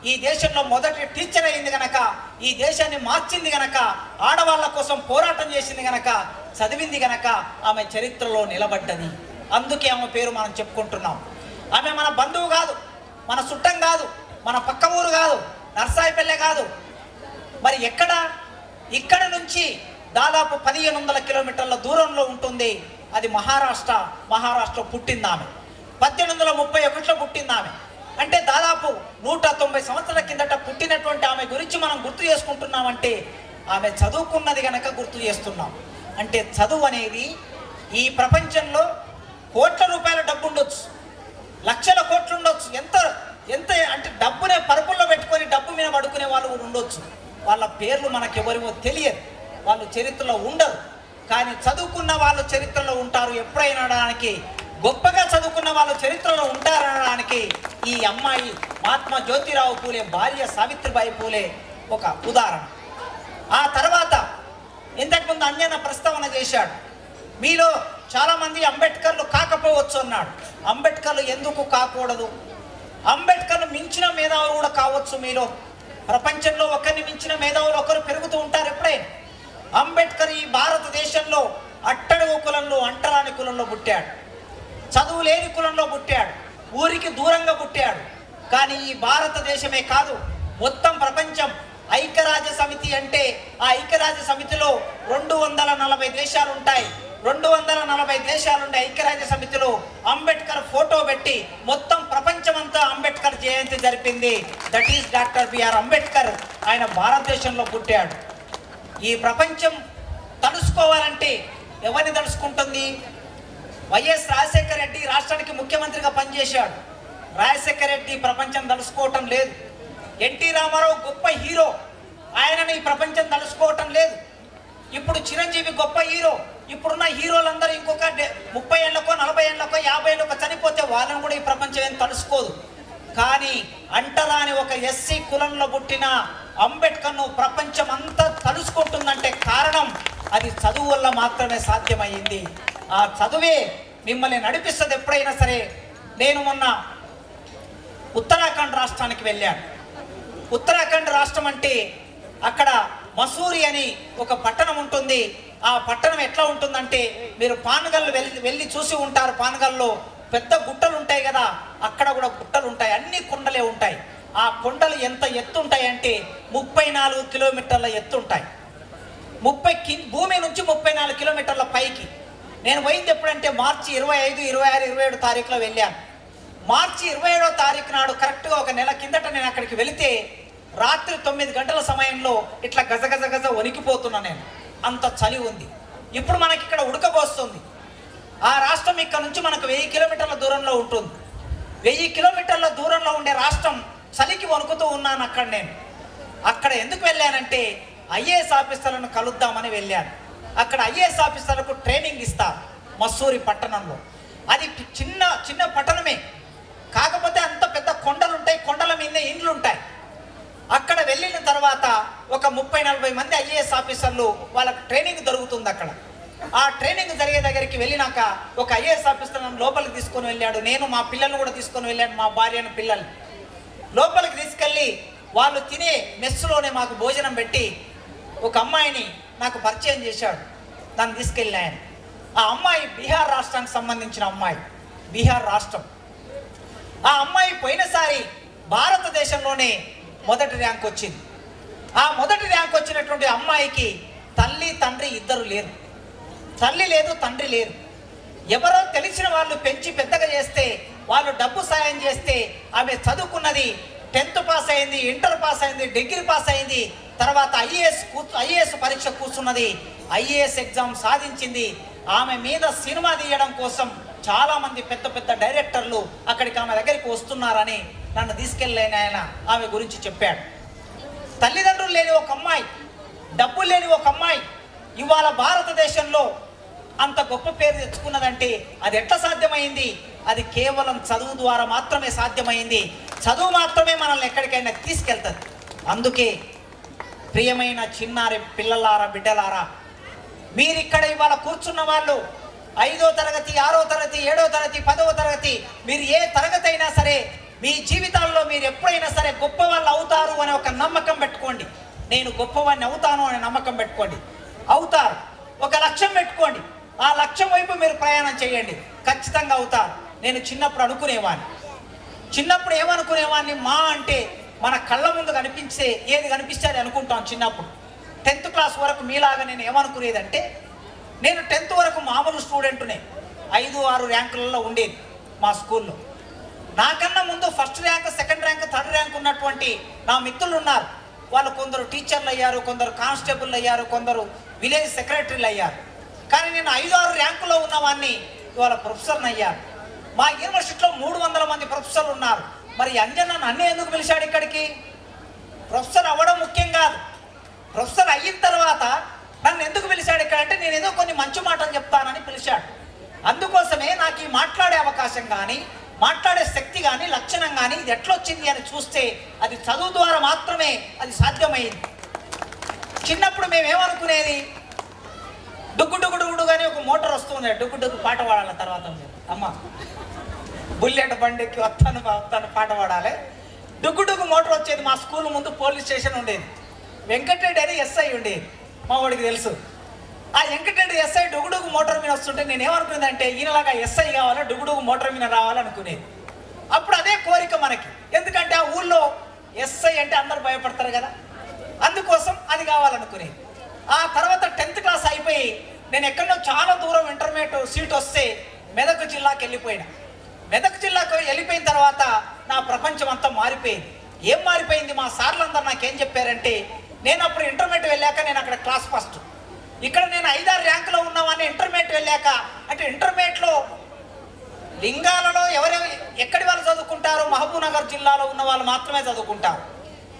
ఈ దేశంలో మొదటి టీచర్ అయింది గనక, ఈ దేశాన్ని మార్చింది గనక, ఆడవాళ్ళ కోసం పోరాటం చేసింది గనక, చదివింది గనక ఆమె చరిత్రలో నిలబడ్డది. అందుకే ఆమె పేరు మనం చెప్పుకుంటున్నాం. ఆమె మన బంధువు కాదు, మన చుట్టం కాదు, మన పక్క ఊరు కాదు, నర్సాయిపల్లె కాదు. మరి ఎక్కడ? ఇక్కడ నుంచి దాదాపు 1500 కిలోమీటర్ల దూరంలో ఉంటుంది. అది మహారాష్ట్ర. మహారాష్ట్ర పుట్టింది ఆమె. 1831లో పుట్టింది ఆమె. అంటే దాదాపు 190 సంవత్సరాల కిందట పుట్టినటువంటి ఆమె గురించి మనం గుర్తు చేసుకుంటున్నామంటే, ఆమె చదువుకున్నది కనుక గుర్తు చేస్తున్నాం. అంటే చదువు అనేది ఈ ప్రపంచంలో కోట్ల రూపాయల డబ్బు ఉండొచ్చు, లక్షల కోట్లు ఉండొచ్చు, ఎంత ఎంత అంటే డబ్బునే పరుపుల్లో పెట్టుకొని డబ్బు మీద పడుకునే వాళ్ళు కూడా ఉండొచ్చు. వాళ్ళ పేర్లు మనకెవరివో తెలియదు, వాళ్ళు చరిత్రలో ఉండరు. కానీ చదువుకున్న వాళ్ళు చరిత్రలో ఉంటారు. ఎప్పుడైనా అనడానికి, గొప్పగా చదువుకున్న వాళ్ళు చరిత్రలో ఉంటారనడానికి ఈ అమ్మాయి మహాత్మా జ్యోతిరావు పూలే భార్య సావిత్రిబాయి పూలే ఒక ఉదాహరణ. ఆ తర్వాత ఇంతకుముందు అంజన ప్రస్తావన చేశాడు. మీలో చాలామంది అంబేద్కర్లు కాకపోవచ్చు అన్నాడు. అంబేద్కర్లు ఎందుకు కాకూడదు? అంబేద్కర్ను మించిన మేధావులు కూడా కావచ్చు. మీలో ప్రపంచంలో ఒకరిని మించిన మేధావులు ఒకరు పెరుగుతూ ఉంటారు ఎప్పుడైనా. అంబేద్కర్ ఈ భారతదేశంలో అట్టడుగు కులంలో, అంటరాని కులంలో పుట్టాడు, చదువు లేని కులంలో పుట్టాడు, ఊరికి దూరంగా పుట్టాడు. కానీ ఈ భారతదేశమే కాదు, మొత్తం ప్రపంచం ఐక్యరాజ్య సమితి అంటే ఆ ఐక్యరాజ్య సమితిలో 240 దేశాలు ఉంటాయి. 240 దేశాలుండే ఐక్యరాజ్య సమితిలో అంబేద్కర్ ఫోటో పెట్టి మొత్తం ప్రపంచమంతా అంబేద్కర్ జయంతి జరిపింది. That is doctor BR Ambedkar. ఆయన భారతదేశంలో పుట్టాడు. ఈ ప్రపంచం తలుసుకోవాలంటే ఎవరిని తలుసుకుంటుంది? వైఎస్ రాజశేఖర రెడ్డి రాష్ట్రానికి ముఖ్యమంత్రిగా పనిచేశాడు. రాజశేఖర రెడ్డి ప్రపంచం తలుసుకోవటం లేదు. ఎన్టీ రామారావు గొప్ప హీరో, ఆయనని ఈ ప్రపంచం తలుసుకోవటం లేదు. ఇప్పుడు చిరంజీవి గొప్ప హీరో, ఇప్పుడున్న హీరోలందరూ ఇంకొక 30 ఏళ్ళకో 40 ఏళ్ళకో 50 ఏళ్ళకో చనిపోతే వాళ్ళని కూడా ఈ ప్రపంచం ఏం తలుసుకోదు. కానీ అంటరాని ఒక ఎస్సీ కులంలో పుట్టిన అంబేద్కర్ను ప్రపంచం అంతా తలుసుకుంటుందంటే కారణం అది చదువు వల్ల మాత్రమే సాధ్యమైంది. ఆ చదువే మిమ్మల్ని నడిపిస్తుంది ఎప్పుడైనా సరే. నేను మొన్న ఉత్తరాఖండ్ రాష్ట్రానికి వెళ్ళాను. ఉత్తరాఖండ్ రాష్ట్రం అంటే అక్కడ మసూరి అని ఒక పట్టణం ఉంటుంది. ఆ పట్టణం ఎట్లా ఉంటుందంటే, మీరు పానగల్ వెళ్ళి చూసి ఉంటారు. పానగల్లో పెద్ద గుట్టలు ఉంటాయి కదా, అక్కడ కూడా గుట్టలు ఉంటాయి, అన్ని కొండలే ఉంటాయి. ఆ కొండలు ఎంత ఎత్తు ఉంటాయి అంటే 34 కిలోమీటర్ల ఎత్తు ఉంటాయి. భూమి నుంచి 34 కిలోమీటర్ల పైకి. నేను పోయింది ఎప్పుడంటే మార్చి 25, 26, 27 తారీఖులో వెళ్ళాను. మార్చి 27వ తారీఖు నాడు కరెక్ట్గా ఒక నెల కిందట నేను అక్కడికి వెళితే రాత్రి 9 గంటల సమయంలో ఇట్లా గజ వణికిపోతున్నా నేను. అంత చలి ఉంది. ఇప్పుడు మనకి ఇక్కడ ఉడకబోస్తుంది. ఆ రాష్ట్రం ఇక్కడ నుంచి మనకు 1000 కిలోమీటర్ల దూరంలో ఉంటుంది. 1000 కిలోమీటర్ల దూరంలో ఉండే రాష్ట్రం చలికి వణుకుతూ ఉన్నాను అక్కడ నేను. అక్కడ ఎందుకు వెళ్ళానంటే ఐఏఎస్ ఆఫీసర్లను కలుద్దామని వెళ్ళాను. అక్కడ ఐఏఎస్ ఆఫీసర్లకు ట్రైనింగ్ ఇస్తారు మసూరి పట్టణంలో. అది చిన్న పట్టణమే, కాకపోతే అంత పెద్ద కొండలు ఉంటాయి, కొండల మీద ఇండ్లు ఉంటాయి. అక్కడ వెళ్ళిన తర్వాత ఒక 30-40 మంది ఐఏఎస్ ఆఫీసర్లు వాళ్ళకి ట్రైనింగ్ దొరుకుతుంది అక్కడ. ఆ ట్రైనింగ్ జరిగే దగ్గరికి వెళ్ళినాక ఒక ఐఏఎస్ ఆఫీసర్ నన్ను లోపలికి తీసుకొని వెళ్ళాడు. నేను మా పిల్లల్ని కూడా తీసుకొని వెళ్ళాను, మా భార్యను పిల్లల్ని లోపలికి తీసుకెళ్ళి వాళ్ళు తినే మెస్సులోనే మాకు భోజనం పెట్టి ఒక అమ్మాయిని నాకు పరిచయం చేశాడు. దాన్ని తీసుకెళ్ళి ఆయన. ఆ అమ్మాయి బీహార్ రాష్ట్రానికి సంబంధించిన అమ్మాయి, బీహార్ రాష్ట్రం. ఆ అమ్మాయి పోయినసారి భారతదేశంలోనే మొదటి ర్యాంక్ వచ్చింది. ఆ మొదటి ర్యాంక్ వచ్చినటువంటి అమ్మాయికి తల్లి తండ్రి ఇద్దరు లేరు. తల్లి లేదు, తండ్రి లేరు. ఎవరో తెలిసిన వాళ్ళు పెంచి పెద్దగా చేస్తే, వాళ్ళు డబ్బు సాయం చేస్తే ఆమె చదువుకున్నది, 10th పాస్ అయింది, ఇంటర్ పాస్ అయింది, డిగ్రీ పాస్ అయింది. తర్వాత ఐఏఎస్ పరీక్ష కూర్చున్నది, ఐఏఎస్ ఎగ్జామ్ సాధించింది. ఆమె మీద సినిమా తీయడం కోసం చాలామంది పెద్ద డైరెక్టర్లు అక్కడికి ఆమె దగ్గరికి వస్తున్నారని నన్ను తీసుకెళ్ళలేని ఆయన ఆమె గురించి చెప్పాడు. తల్లిదండ్రులు లేని ఒక అమ్మాయి, డబ్బులు లేని ఒక అమ్మాయి ఇవాళ భారతదేశంలో అంత గొప్ప పేరు తెచ్చుకున్నదంటే అది ఎట్లా సాధ్యమైంది? అది కేవలం చదువు ద్వారా మాత్రమే సాధ్యమైంది. చదువు మాత్రమే మనల్ని ఎక్కడికైనా తీసుకెళ్తుంది. అందుకే ప్రియమైన చిన్నారి పిల్లలారా, బిడ్డలారా, మీరిక్కడ ఇవాళ కూర్చున్న వాళ్ళు 5వ తరగతి, 6వ తరగతి, 7వ తరగతి, 10వ తరగతి, మీరు ఏ తరగతి అయినా సరే మీ జీవితాల్లో మీరు ఎప్పుడైనా సరే గొప్పవాళ్ళు అవుతారు అనే ఒక నమ్మకం పెట్టుకోండి. నేను గొప్పవాడిని అవుతాను అనే నమ్మకం పెట్టుకోండి. అవుతారు. ఒక లక్ష్యం పెట్టుకోండి. ఆ లక్ష్యం వైపు మీరు ప్రయాణం చేయండి, ఖచ్చితంగా అవుతారు. నేను చిన్నప్పుడు ఏమనుకునేవాడిని, మా అంటే మన కళ్ళ ముందు కనిపించే ఏది కనిపిస్తే అది అనుకుంటాం. చిన్నప్పుడు 10th క్లాస్ వరకు మీలాగా నేను ఏమనుకునేదంటే, నేను 10th వరకు మామూలు స్టూడెంట్నే, 5-6 ర్యాంకులలో ఉండేది మా స్కూల్లో. నాకన్నా ముందు 1st rank, 2nd rank, 3rd rank ఉన్నటువంటి నా మిత్రులు ఉన్నారు. వాళ్ళు కొందరు టీచర్లు అయ్యారు, కొందరు కానిస్టేబుల్ అయ్యారు, కొందరు విలేజ్ సెక్రటరీలు అయ్యారు. కానీ నేను 5-6 ర్యాంకులో ఉన్నవాడిని ఇవాళ ప్రొఫెసర్ని అయ్యారు. మా యూనివర్సిటీలో 300 మంది ప్రొఫెసర్లు ఉన్నారు. మరి అంజన్ నన్ను ఎందుకు పిలిచాడు ఇక్కడికి? ప్రొఫెసర్ అవ్వడం ముఖ్యం కాదు, ప్రొఫెసర్ అయిన తర్వాత నన్ను ఎందుకు పిలిచాడు ఇక్కడ అంటే, నేను ఏదో కొన్ని మంచి మాటలు చెప్తానని పిలిచాడు. అందుకోసమే నాకు ఈ మాట్లాడే అవకాశం కానీ, మాట్లాడే శక్తి కానీ, లక్షణం కానీ ఇది ఎట్లొచ్చింది అని చూస్తే అది చదువు ద్వారా మాత్రమే అది సాధ్యమైంది. చిన్నప్పుడు మేమేమనుకునేది, డుగ్గు డుగ్గు డుగ్గు కానీ ఒక మోటార్ వస్తుంది, డుగ్గు డుగ్గు పాట పాడాలి. తర్వాత అమ్మ బుల్లెట్ బండికి వస్తాను పాట పాడాలి. డుగ్గు డుగ్గు మోటార్ వచ్చేది. మా స్కూల్ ముందు పోలీస్ స్టేషన్ ఉండేది. వెంకటరెడ్డి అని ఎస్ఐ ఉండేది, మా వాడికి తెలుసు. ఆ వెంకటరెడ్డి ఎస్ఐ డుగుడుగు మోటార్ మీద వస్తుంటే నేను ఏమనుకునేదంటే, ఈయనలాగా ఎస్ఐ కావాలా, డుగుడుగు మోటార్ మీద రావాలనుకునేది. అప్పుడు అదే కోరిక మనకి, ఎందుకంటే ఆ ఊళ్ళో ఎస్ఐ అంటే అందరు భయపడతారు కదా, అందుకోసం అది కావాలనుకునేది. ఆ తర్వాత 10th క్లాస్ అయిపోయి నేను ఎక్కడో చాలా దూరం ఇంటర్మీడియట్ సీట్ వస్తే మెదక్ జిల్లాకి వెళ్ళిపోయినా. మెదక్ జిల్లాకు వెళ్ళిపోయిన తర్వాత నా ప్రపంచం అంతా మారిపోయింది. ఏం మారిపోయింది? మా సార్లందరూ నాకేం చెప్పారంటే, నేను అప్పుడు ఇంటర్మీడియట్ వెళ్ళాక నేను అక్కడ క్లాస్ ఫస్ట్, ఇక్కడ నేను 5-6 ర్యాంకులో ఉన్నామని ఇంటర్మీడియట్ వెళ్ళాక, అంటే ఇంటర్మీడియట్లో లింగాలలో ఎక్కడి వాళ్ళు చదువుకుంటారు? మహబూబ్ నగర్ జిల్లాలో ఉన్న వాళ్ళు మాత్రమే చదువుకుంటారు.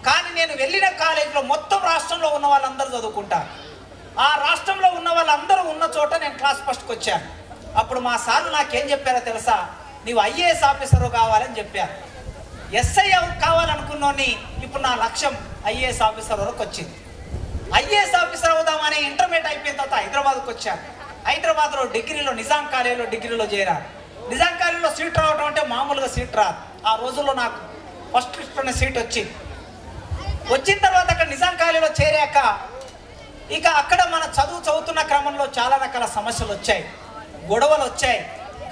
కానీ నేను వెళ్ళిన కాలేజీలో మొత్తం రాష్ట్రంలో ఉన్న వాళ్ళందరూ చదువుకుంటారు. ఆ రాష్ట్రంలో ఉన్న వాళ్ళందరూ ఉన్న చోట నేను క్లాస్ ఫస్ట్కి వచ్చాను. అప్పుడు మా సార్లు నాకేం చెప్పారో తెలుసా? నీవు ఐఏఎస్ ఆఫీసరు కావాలని చెప్పారు. ఎస్ఐ కావాలనుకున్నోని ఇప్పుడు నా లక్ష్యం ఐఏఎస్ ఆఫీసర్ వరకు వచ్చింది. ఐఏఎస్ ఆఫీసర్ అవుదామని ఇంటర్మీడియట్ అయిపోయిన తర్వాత హైదరాబాద్కి వచ్చాను. హైదరాబాద్లో డిగ్రీలో నిజాం కాలేజీలో డిగ్రీలో చేరాను. నిజాం కాలేజీలో సీట్ రావడం అంటే మామూలుగా సీట్ రాదు. ఆ రోజుల్లో నాకు ఫస్ట్ లిస్ట్లోనే సీట్ వచ్చింది. వచ్చిన తర్వాత అక్కడ నిజాం కాలేజీలో చేరాక ఇక అక్కడ మన చదువుతున్న క్రమంలో చాలా రకాల సమస్యలు వచ్చాయి, గొడవలు వచ్చాయి,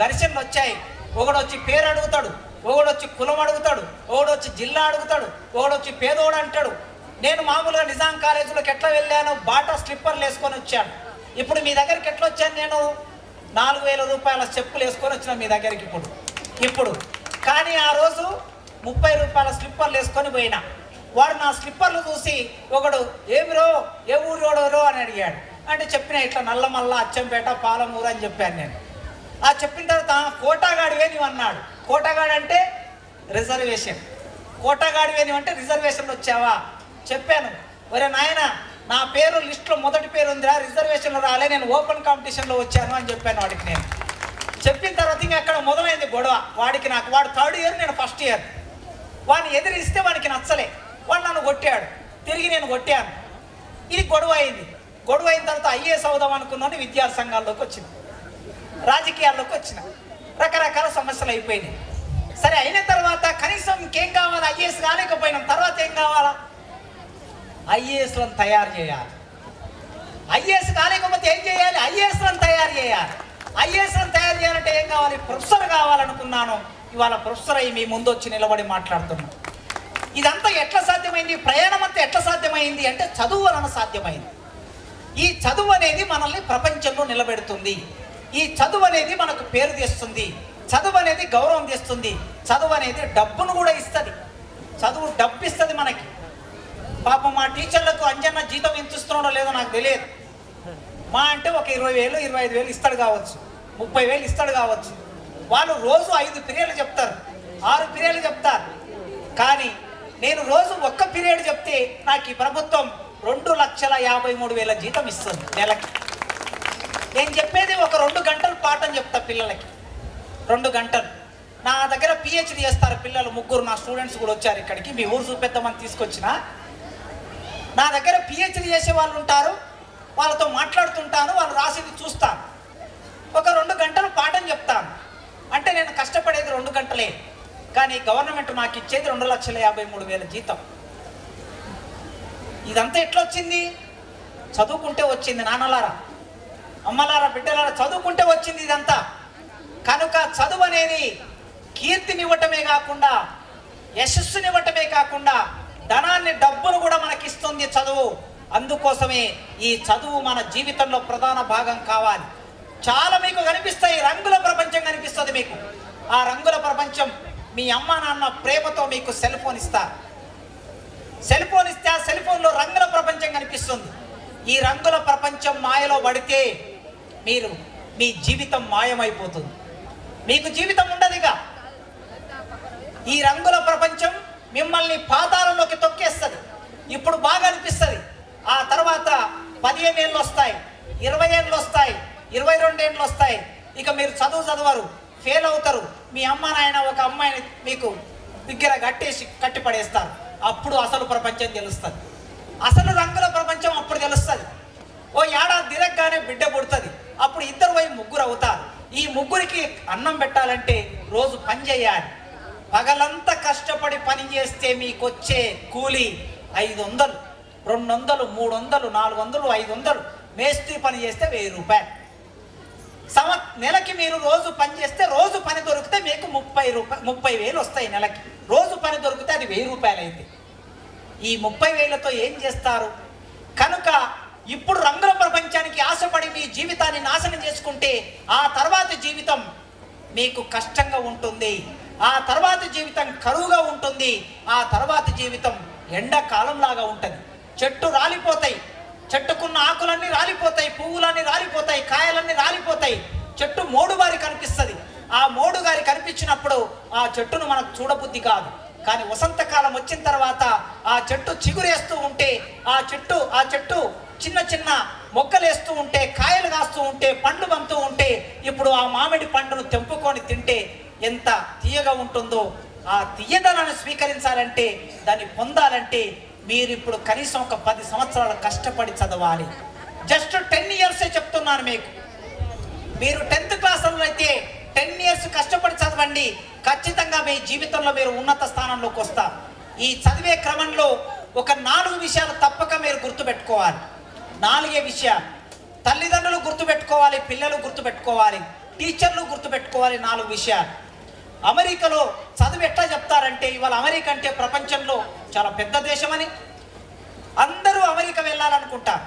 ఘర్షణలు వచ్చాయి. ఒకడొచ్చి పేరు అడుగుతాడు, ఒకడొచ్చి కులం అడుగుతాడు, ఒకడొచ్చి జిల్లా అడుగుతాడు, ఒకడొచ్చి పేదోడు అంటాడు. నేను మామూలుగా నిజాం కాలేజీలోకి ఎట్లా వెళ్ళాను? బాటా స్లిప్పర్లు వేసుకొని వచ్చాను. ఇప్పుడు మీ దగ్గరికి ఎట్లా వచ్చాను? నేను 4,000 రూపాయల చెప్పులు వేసుకొని వచ్చిన మీ దగ్గరికి ఇప్పుడు కానీ ఆ రోజు 30 రూపాయల స్లిప్పర్లు వేసుకొని పోయినా. వాడు నా స్లిప్పర్లు చూసి ఒకడు ఏమిరో ఏ ఊరోడో అని అడిగాడు. అంటే చెప్పిన ఇట్లా నల్లమల్ల అచ్చంపేట పాలమూరు అని చెప్పాను నేను. ఆ చెప్పిన తర్వాత కోటాగాడివే నీవు అన్నాడు. కోటాగాడు అంటే రిజర్వేషన్. కోటాగాడివే నీవు అంటే రిజర్వేషన్ వచ్చావా? చెప్పాను. ఒరే నాయన, నా పేరు లిస్టులో మొదటి పేరు ఉందిరా, రిజర్వేషన్లో రాలే, నేను ఓపెన్ కాంపిటీషన్లో వచ్చాను అని చెప్పాను వాడికి. నేను చెప్పిన తర్వాత ఇంకా అక్కడ మొదలైంది గొడవ. వాడికి నాకు, వాడు 3rd ఇయర్, నేను 1st ఇయర్. వాడిని ఎదిరిస్తే వాడికి నచ్చలే, వాడు నన్ను కొట్టాడు, తిరిగి నేను కొట్టాను. ఇది గొడవ అయింది. గొడవ అయిన తర్వాత ఐఏఎస్ అవుదాం అనుకున్నాను. విద్యార్థి సంఘాల్లోకి వచ్చింది, రాజకీయాల్లోకి వచ్చిన, రకరకాల సమస్యలు అయిపోయినాయి. సరే అయిన తర్వాత కనీసం ఇంకేం కావాలి? ఐఏఎస్ కాలేకపోయినాం. తర్వాత ఏం కావాలా? ఐఏఎస్లను తయారు చేయాలి. ఐఏఎస్ కాలేకపోతే ఏం చేయాలి? ఐఏఎస్లను తయారు చేయాలి. ఐఏఎస్లను తయారు చేయాలంటే ఏం కావాలి? ప్రొఫెసర్ కావాలనుకున్నాను. ఇవాళ ప్రొఫెసర్ అయ్యి మీ ముందు వచ్చి నిలబడి మాట్లాడుతున్నాను. ఇదంతా ఎట్లా సాధ్యమైంది? ప్రయాణం అంతా ఎట్లా సాధ్యమైంది అంటే చదువు వలన సాధ్యమైంది. ఈ చదువు అనేది మనల్ని ప్రపంచంలో నిలబెడుతుంది. ఈ చదువు అనేది మనకు పేరు తెస్తుంది. చదువు అనేది గౌరవం తెస్తుంది. చదువు అనేది డబ్బును కూడా ఇస్తుంది. చదువు డబ్బు ఇస్తుంది మనకి. పాపం మా టీచర్లకు అంజన్న జీతం ఎంత ఇస్తున్నాడో లేదో నాకు తెలియదు. మా అంటే ఒక 20,000 25,000 ఇస్తాడు కావచ్చు, 30,000 ఇస్తాడు కావచ్చు. వాళ్ళు రోజు 5 పీరియడ్లు చెప్తారు, 6 పీరియడ్లు చెప్తారు. కానీ నేను రోజు 1 పీరియడ్ చెప్తే నాకు ఈ ప్రభుత్వం 2,53,000 జీతం ఇస్తుంది నెలకి. నేను చెప్పేది ఒక 2 గంటలు పాఠం చెప్తా పిల్లలకి, 2 గంటలు. నా దగ్గర పిహెచ్డి చేస్తారు పిల్లలు, 3 నా స్టూడెంట్స్ కూడా వచ్చారు ఇక్కడికి. మీ ఊరు చూపెద్దామని తీసుకొచ్చిన. నా దగ్గర పిహెచ్డి చేసే వాళ్ళు ఉంటారు, వాళ్ళతో మాట్లాడుతుంటాను, వాళ్ళు రాసేది చూస్తాను. ఒక 2 గంటలు పాఠం చెప్తాను. అంటే నేను కష్టపడేది 2 గంటలే, కానీ గవర్నమెంట్ నాకు ఇచ్చేది 2,53,000 జీతం. ఇదంతా ఎట్లా వచ్చింది? చదువుకుంటే వచ్చింది. నాన్నలారా, అమ్మలారా, బిడ్డలారా, చదువుకుంటే వచ్చింది ఇదంతా. కనుక చదువు అనేది కీర్తినివ్వటమే కాకుండా, యశస్సునివ్వటమే కాకుండా, ధనాన్ని, డబ్బును కూడా మనకిస్తుంది చదువు. అందుకోసమే ఈ చదువు మన జీవితంలో ప్రధాన భాగం కావాలి. చాలా మీకు కనిపిస్తాయి, రంగుల ప్రపంచం కనిపిస్తుంది మీకు. ఆ రంగుల ప్రపంచం మీ అమ్మ నాన్న ప్రేమతో మీకు సెల్ ఫోన్ ఇస్తారు. సెల్ ఫోన్ ఇస్తే ఆ సెల్ ఫోన్లో రంగుల ప్రపంచం కనిపిస్తుంది. ఈ రంగుల ప్రపంచం మాయలో పడితే మీ జీవితం మాయమైపోతుంది. మీకు జీవితం ఉండదుగా. ఈ రంగుల ప్రపంచం మిమ్మల్ని పాతాళంలోకి తొక్కేస్తుంది. ఇప్పుడు బాగా అనిపిస్తుంది, ఆ తర్వాత 15 ఏళ్ళు వస్తాయి, 20 ఏళ్ళు వస్తాయి, 22 ఏళ్ళు వస్తాయి. ఇక మీరు చదవరు, ఫెయిల్ అవుతారు. మీ అమ్మ నాయన ఒక అమ్మాయిని మీకు దగ్గర కట్టి పడేస్తారు. అప్పుడు అసలు ప్రపంచం తెలుస్తుంది. అసలు రంగుల ప్రపంచం అప్పుడు తెలుస్తుంది. ఓ ఏడాది తిరగగానే బిడ్డ పుడుతుంది. అప్పుడు 2 పోయి 3 అవుతారు. ఈ 3కి అన్నం పెట్టాలంటే రోజు పని చేయాలి. పగలంతా కష్టపడి పని చేస్తే మీకు వచ్చే కూలి 500, 200, 300, 400, 500. మేస్త్రి పని చేస్తే 1000 రూపాయలు. నెలకి మీరు రోజు పని చేస్తే, రోజు పని దొరికితే మీకు 30,000 వస్తాయి నెలకి. రోజు పని దొరికితే అది 1000 రూపాయలు అయింది. ఈ 30,000తో ఏం చేస్తారు? కనుక ఇప్పుడు రంగుల ప్రపంచానికి ఆశపడి మీ జీవితాన్ని నాశనం చేసుకుంటే ఆ తర్వాతి జీవితం మీకు కష్టంగా ఉంటుంది. ఆ తర్వాతి జీవితం కరువుగా ఉంటుంది. ఆ తర్వాతి జీవితం ఎండాకాలంలాగా ఉంటుంది. చెట్టు రాలిపోతాయి, చెట్టుకున్న ఆకులన్నీ రాలిపోతాయి, పువ్వులన్నీ రాలిపోతాయి, కాయలన్నీ రాలిపోతాయి. చెట్టు మోడుగారి కనిపిస్తుంది. ఆ మోడుగారి కనిపించినప్పుడు ఆ చెట్టును మనకు చూడబుద్ధి కాదు. కానీ వసంతకాలం వచ్చిన తర్వాత ఆ చెట్టు చిగురేస్తూ ఉంటే ఆ చెట్టు చిన్న చిన్న మొక్కలేస్తూ ఉంటే, కాయలు కాస్తూ ఉంటే, పండ్లు బంతూ ఉంటే, ఇప్పుడు ఆ మామిడి పండును తెంపుకొని తింటే ఎంత తీయగా ఉంటుందో. ఆ తీయదనాన్ని స్వీకరించాలంటే, దాన్ని పొందాలంటే మీరు ఇప్పుడు కనీసం ఒక 10 సంవత్సరాలు కష్టపడి చదవాలి. జస్ట్ 10 ఇయర్సే చెప్తున్నాను మీకు. మీరు 10th క్లాసులో అయితే 10 ఇయర్స్ కష్టపడి చదవండి, ఖచ్చితంగా మీ జీవితంలో మీరు ఉన్నత స్థానంలోకి వస్తారు. ఈ చదివే క్రమంలో ఒక 4 విషయాలు తప్పక మీరు గుర్తుపెట్టుకోవాలి. 4 విషయాలు. తల్లిదండ్రులు గుర్తుపెట్టుకోవాలి, పిల్లలు గుర్తుపెట్టుకోవాలి, టీచర్లు గుర్తుపెట్టుకోవాలి. 4 విషయాలు. అమెరికాలో చదువు ఎట్లా చెప్తారంటే, ఇవాళ అమెరికా అంటే ప్రపంచంలో చాలా పెద్ద దేశమని అందరూ అమెరికా వెళ్ళాలనుకుంటారు.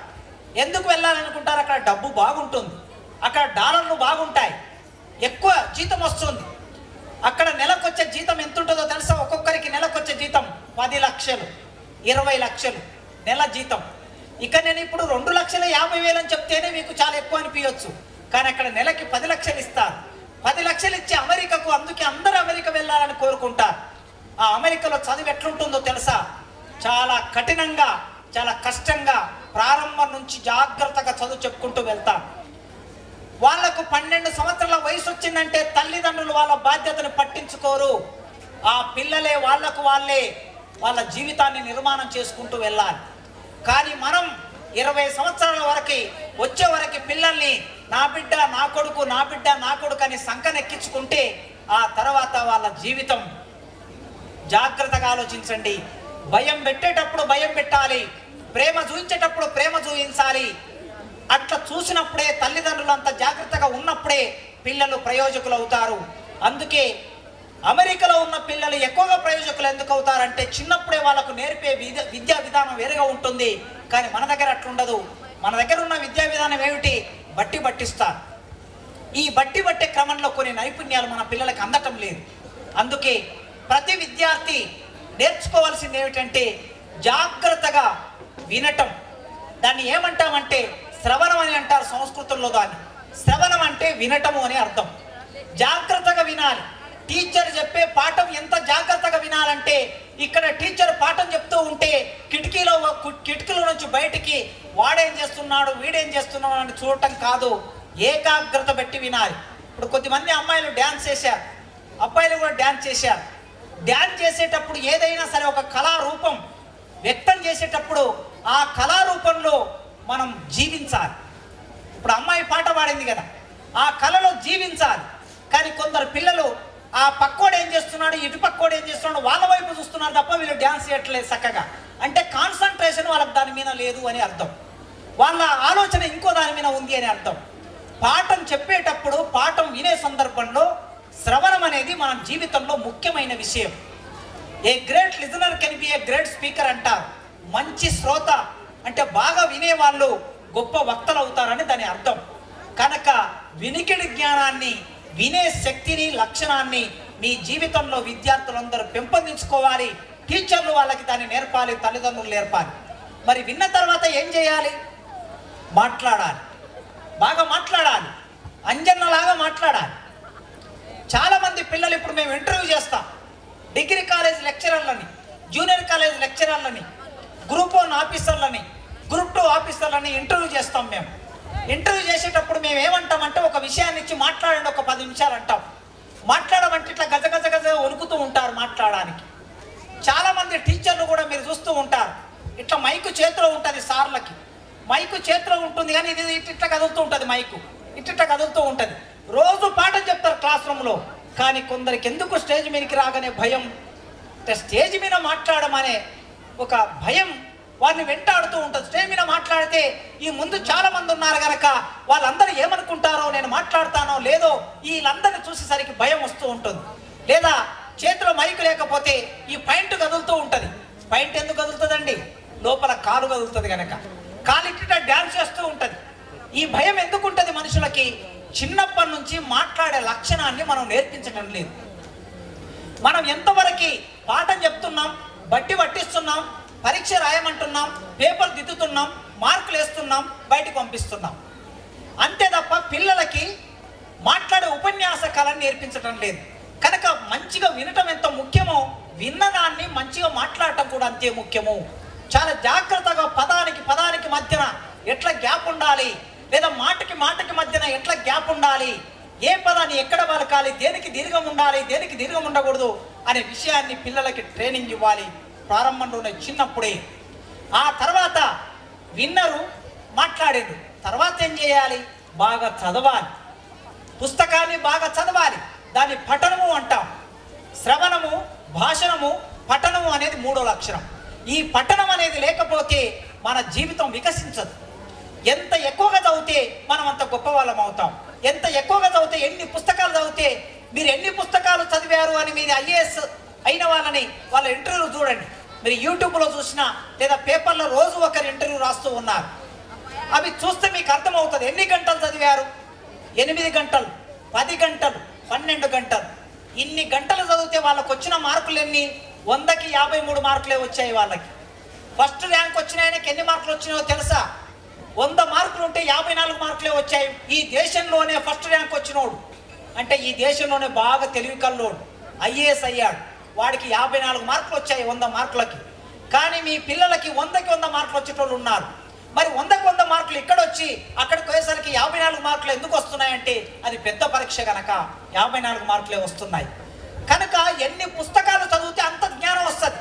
ఎందుకు వెళ్ళాలనుకుంటారు? అక్కడ డబ్బు బాగుంటుంది, అక్కడ డాలర్లు బాగుంటాయి, ఎక్కువ జీతం వస్తుంది. అక్కడ నెలకొచ్చే జీతం ఎంత ఉంటుందో తెలుసా? ఒక్కొక్కరికి నెలకొచ్చే జీతం 10 లక్షలు, 20 లక్షలు నెల జీతం. ఇక నేను ఇప్పుడు 2,50,000 అని చెప్తేనే మీకు చాలా ఎక్కువ అనిపించవచ్చు, కానీ అక్కడ నెలకి 10 లక్షలు ఇస్తారు. 10 లక్షలు ఇచ్చి అమెరికాకు, అందుకే అందరూ అమెరికా వెళ్ళాలని కోరుకుంటారు. ఆ అమెరికాలో చదువు ఎట్లుంటుందో తెలుసా? చాలా కఠినంగా, చాలా కష్టంగా, ప్రారంభం నుంచి జాగ్రత్తగా చదువు చెప్పుకుంటూ వెళ్తారు. వాళ్లకు 12 సంవత్సరాల వయసు వచ్చిందంటే తల్లిదండ్రులు వాళ్ళ బాధ్యతను పట్టించుకోరు. ఆ పిల్లలే వాళ్ళే వాళ్ళ జీవితాన్ని నిర్మాణం చేసుకుంటూ వెళ్ళాలి. కానీ మనం 20 సంవత్సరాల వరకు వచ్చే వరకు పిల్లల్ని నా బిడ్డ నా కొడుకు, నా బిడ్డ నా కొడుకు అని సంకనెక్కించుకుంటే ఆ తర్వాత వాళ్ళ జీవితం. జాగ్రత్తగా ఆలోచించండి. భయం పెట్టేటప్పుడు భయం పెట్టాలి, ప్రేమ చూపించేటప్పుడు ప్రేమ చూపించాలి. అట్లా చూసినప్పుడే, తల్లిదండ్రులు అంత జాగ్రత్తగా ఉన్నప్పుడే పిల్లలు ప్రయోజకులు అవుతారు. అందుకే అమెరికాలో ఉన్న పిల్లలు ఎక్కువగా ప్రయోజకులు ఎందుకు అవుతారంటే, చిన్నప్పుడే వాళ్ళకు నేర్పే విద్యా విధానం వేరుగా ఉంటుంది. కానీ మన దగ్గర అట్లుండదు. మన దగ్గర ఉన్న విద్యా విధానం ఏమిటి? బట్టి పట్టిస్తారు. ఈ బట్టి పట్టే క్రమంలో కొన్ని నైపుణ్యాలు మన పిల్లలకు అందటం లేదు. అందుకే ప్రతి విద్యార్థి నేర్చుకోవాల్సింది ఏమిటంటే జాగ్రత్తగా వినటం. దాన్ని ఏమంటామంటే శ్రవణం అని అంటారు సంస్కృతంలో. దాన్ని శ్రవణం అంటే వినటము అని అర్థం. జాగ్రత్తగా వినాలి. టీచర్ చెప్పే పాఠం ఎంత జాగ్రత్తగా వినాలంటే, ఇక్కడ టీచర్ పాఠం చెప్తూ ఉంటే కిటికీలో నుంచి బయటికి వాడేం చేస్తున్నాడు, వీడేం చేస్తున్నాడు అని చూడటం కాదు, ఏకాగ్రత పెట్టి వినాలి. ఇప్పుడు కొద్దిమంది అమ్మాయిలు డ్యాన్స్ చేశారు, అబ్బాయిలు కూడా డ్యాన్స్ చేశారు. డ్యాన్స్ చేసేటప్పుడు ఏదైనా సరే ఒక కళారూపం వ్యక్తం చేసేటప్పుడు ఆ కళారూపంలో మనం జీవించాలి. ఇప్పుడు అమ్మాయి పాట పాడింది కదా, ఆ కళలో జీవించాలి. కానీ కొందరు పిల్లలు ఆ పక్కోడు ఏం చేస్తున్నాడు, ఇటు పక్కోడు ఏం చేస్తున్నాడు వాళ్ళ వైపు చూస్తున్నారు తప్ప వీళ్ళు డ్యాన్స్ చేయట్లేదు చక్కగా. అంటే కాన్సన్ట్రేషన్ వాళ్ళకి దాని మీద లేదు అని అర్థం. వాళ్ళ ఆలోచన ఇంకో దాని మీద ఉంది అని అర్థం. పాఠం చెప్పేటప్పుడు, పాఠం వినే సందర్భంలో శ్రవణం అనేది మన జీవితంలో ముఖ్యమైన విషయం. A great listener can be a great speaker అంటారు. మంచి శ్రోత అంటే బాగా వినేవాళ్ళు గొప్ప వక్తలు అవుతారని దాని అర్థం. కనుక వినికిడి జ్ఞానాన్ని, వినే శక్తిని, లక్షణాన్ని మీ జీవితంలో విద్యార్థులందరూ పెంపొందించుకోవాలి. టీచర్లు వాళ్ళకి దాన్ని నేర్పాలి, తల్లిదండ్రులు నేర్పాలి. మరి విన్న తర్వాత ఏం చేయాలి? మాట్లాడాలి, బాగా మాట్లాడాలి, అంజన్నలాగా మాట్లాడాలి. చాలామంది పిల్లలు ఇప్పుడు మేము ఇంటర్వ్యూ చేస్తాం, డిగ్రీ కాలేజ్ లెక్చరర్లని, జూనియర్ కాలేజ్ లెక్చరర్లని, గ్రూప్ 1 ఆఫీసర్లని, గ్రూప్ 2 ఆఫీసర్లని ఇంటర్వ్యూ చేస్తాం. మేము ఇంటర్వ్యూ చేసేటప్పుడు మేము ఏమంటామంటే, ఒక విషయాన్ని ఇచ్చి మాట్లాడండి, ఒక 10 నిమిషాలు అంటాం. మాట్లాడమంటే ఇట్లా గజ వణుకుతూ ఉంటారు మాట్లాడడానికి. చాలామంది టీచర్లు కూడా మీరు చూస్తూ ఉంటారు, ఇట్లా మైకు చేతిలో ఉంటుంది. సార్లకి మైకు చేతిలో ఉంటుంది, కానీ ఇది ఇట్లా కదులుతూ ఉంటుంది, మైకు ఇట్లా కదులుతూ ఉంటుంది. రోజు పాఠం చెప్తారు క్లాస్ రూమ్లో. కానీ కొందరికి ఎందుకు స్టేజ్ మీదకి రాగానే భయం, స్టేజ్ మీద మాట్లాడడం అనే ఒక భయం వారిని వెంటాడుతూ ఉంటుంది. స్టేజ్ మీద మాట్లాడితే ఈ ముందు చాలా మంది ఉన్నారు కనుక వాళ్ళందరూ ఏమనుకుంటారో, నేను మాట్లాడతానో లేదో, వీళ్ళందరినీ చూసేసరికి భయం వస్తూ ఉంటుంది. లేదా చేతిలో మైకు లేకపోతే ఈ పాయింట్ కదులుతూ ఉంటుంది. పాయింట్ ఎందుకు కదులుతుందండి? లోపల కాలు కదులుతుంది కనుక. కాలు ఇట్లా డ్యాన్స్ చేస్తూ ఉంటుంది. ఈ భయం ఎందుకు ఉంటుంది మనుషులకి? చిన్నప్పటి నుంచి మాట్లాడే లక్షణాన్ని మనం నేర్పించడం లేదు. మనం ఎంతవరకు పాఠం చెప్తున్నాం, బట్టి పట్టిస్తున్నాం, పరీక్ష రాయమంటున్నాం, పేపర్ దిద్దుతున్నాం, మార్కులు వేస్తున్నాం, బయటికి పంపిస్తున్నాం, అంతే తప్ప పిల్లలకి మాట్లాడే ఉపన్యాస కళను నేర్పించడం లేదు. కనుక మంచిగా వినటం ఎంత ముఖ్యమో విన్నదాన్ని మంచిగా మాట్లాడటం కూడా అంతే ముఖ్యము. చాలా జాగ్రత్తగా పదానికి పదానికి మధ్యన ఎట్లా గ్యాప్ ఉండాలి, లేదా మాటకి మాటకి మధ్యన ఎట్లా గ్యాప్ ఉండాలి, ఏ పదాన్ని ఎక్కడ పలకాలి, దేనికి దీర్ఘం ఉండాలి, దేనికి దీర్ఘం ఉండకూడదు అనే విషయాన్ని పిల్లలకి ట్రైనింగ్ ఇవ్వాలి ప్రారంభంలోనే, చిన్నప్పుడే. ఆ తర్వాత విన్నరు, మాట్లాడేది, తర్వాత ఏం చేయాలి, బాగా చదవాలి, పుస్తకాన్ని బాగా చదవాలి. దాన్ని పఠనము అంటాం. శ్రవణము, భాషణము, పఠనము అనేది మూడో లక్షణం. ఈ పఠనం అనేది లేకపోతే మన జీవితం వికసించదు. ఎంత ఎక్కువగా చదివితే మనం అంత గొప్ప వాళ్ళం అవుతాం. ఎంత ఎక్కువగా చదివితే, ఎన్ని పుస్తకాలు చదివితే, మీరు ఎన్ని పుస్తకాలు చదివారు అని మీరు ఐఏఎస్ అయిన వాళ్ళని వాళ్ళ ఇంటర్వ్యూలు చూడండి. మీరు యూట్యూబ్లో చూసినా లేదా పేపర్లో రోజు ఒకరు ఇంటర్వ్యూ రాస్తూ ఉన్నారు. అవి చూస్తే మీకు అర్థమవుతుంది ఎన్ని గంటలు చదివారు. 8 గంటలు, 10 గంటలు, 12 గంటలు. ఇన్ని గంటలు చదివితే వాళ్ళకు వచ్చిన మార్కులు ఎన్ని? 100కి 53 మార్కులే వచ్చాయి వాళ్ళకి. ఫస్ట్ ర్యాంక్ వచ్చిన ఆయనకి ఎన్ని మార్కులు వచ్చినాయో తెలుసా? 100 మార్కులు ఉంటే 54 మార్కులే వచ్చాయి. ఈ దేశంలోనే ఫస్ట్ ర్యాంక్ వచ్చినోడు అంటే ఈ దేశంలోనే బాగా తెలివి కల్లోడు ఐఏఎస్ అయ్యాడు. వాడికి 54 మార్కులు వచ్చాయి 100 మార్కులకి. కానీ మీ పిల్లలకి 100కి 100 మార్కులు వచ్చేటోళ్ళు ఉన్నారు. మరి 100కి 100 మార్కులు ఇక్కడ వచ్చి అక్కడికి పోయేసరికి 54 మార్కులు ఎందుకు వస్తున్నాయంటే అది పెద్ద పరీక్ష కనుక 54 మార్కులే వస్తున్నాయి. కనుక ఎన్ని పుస్తకాలు చదివితే అంత జ్ఞానం వస్తుంది.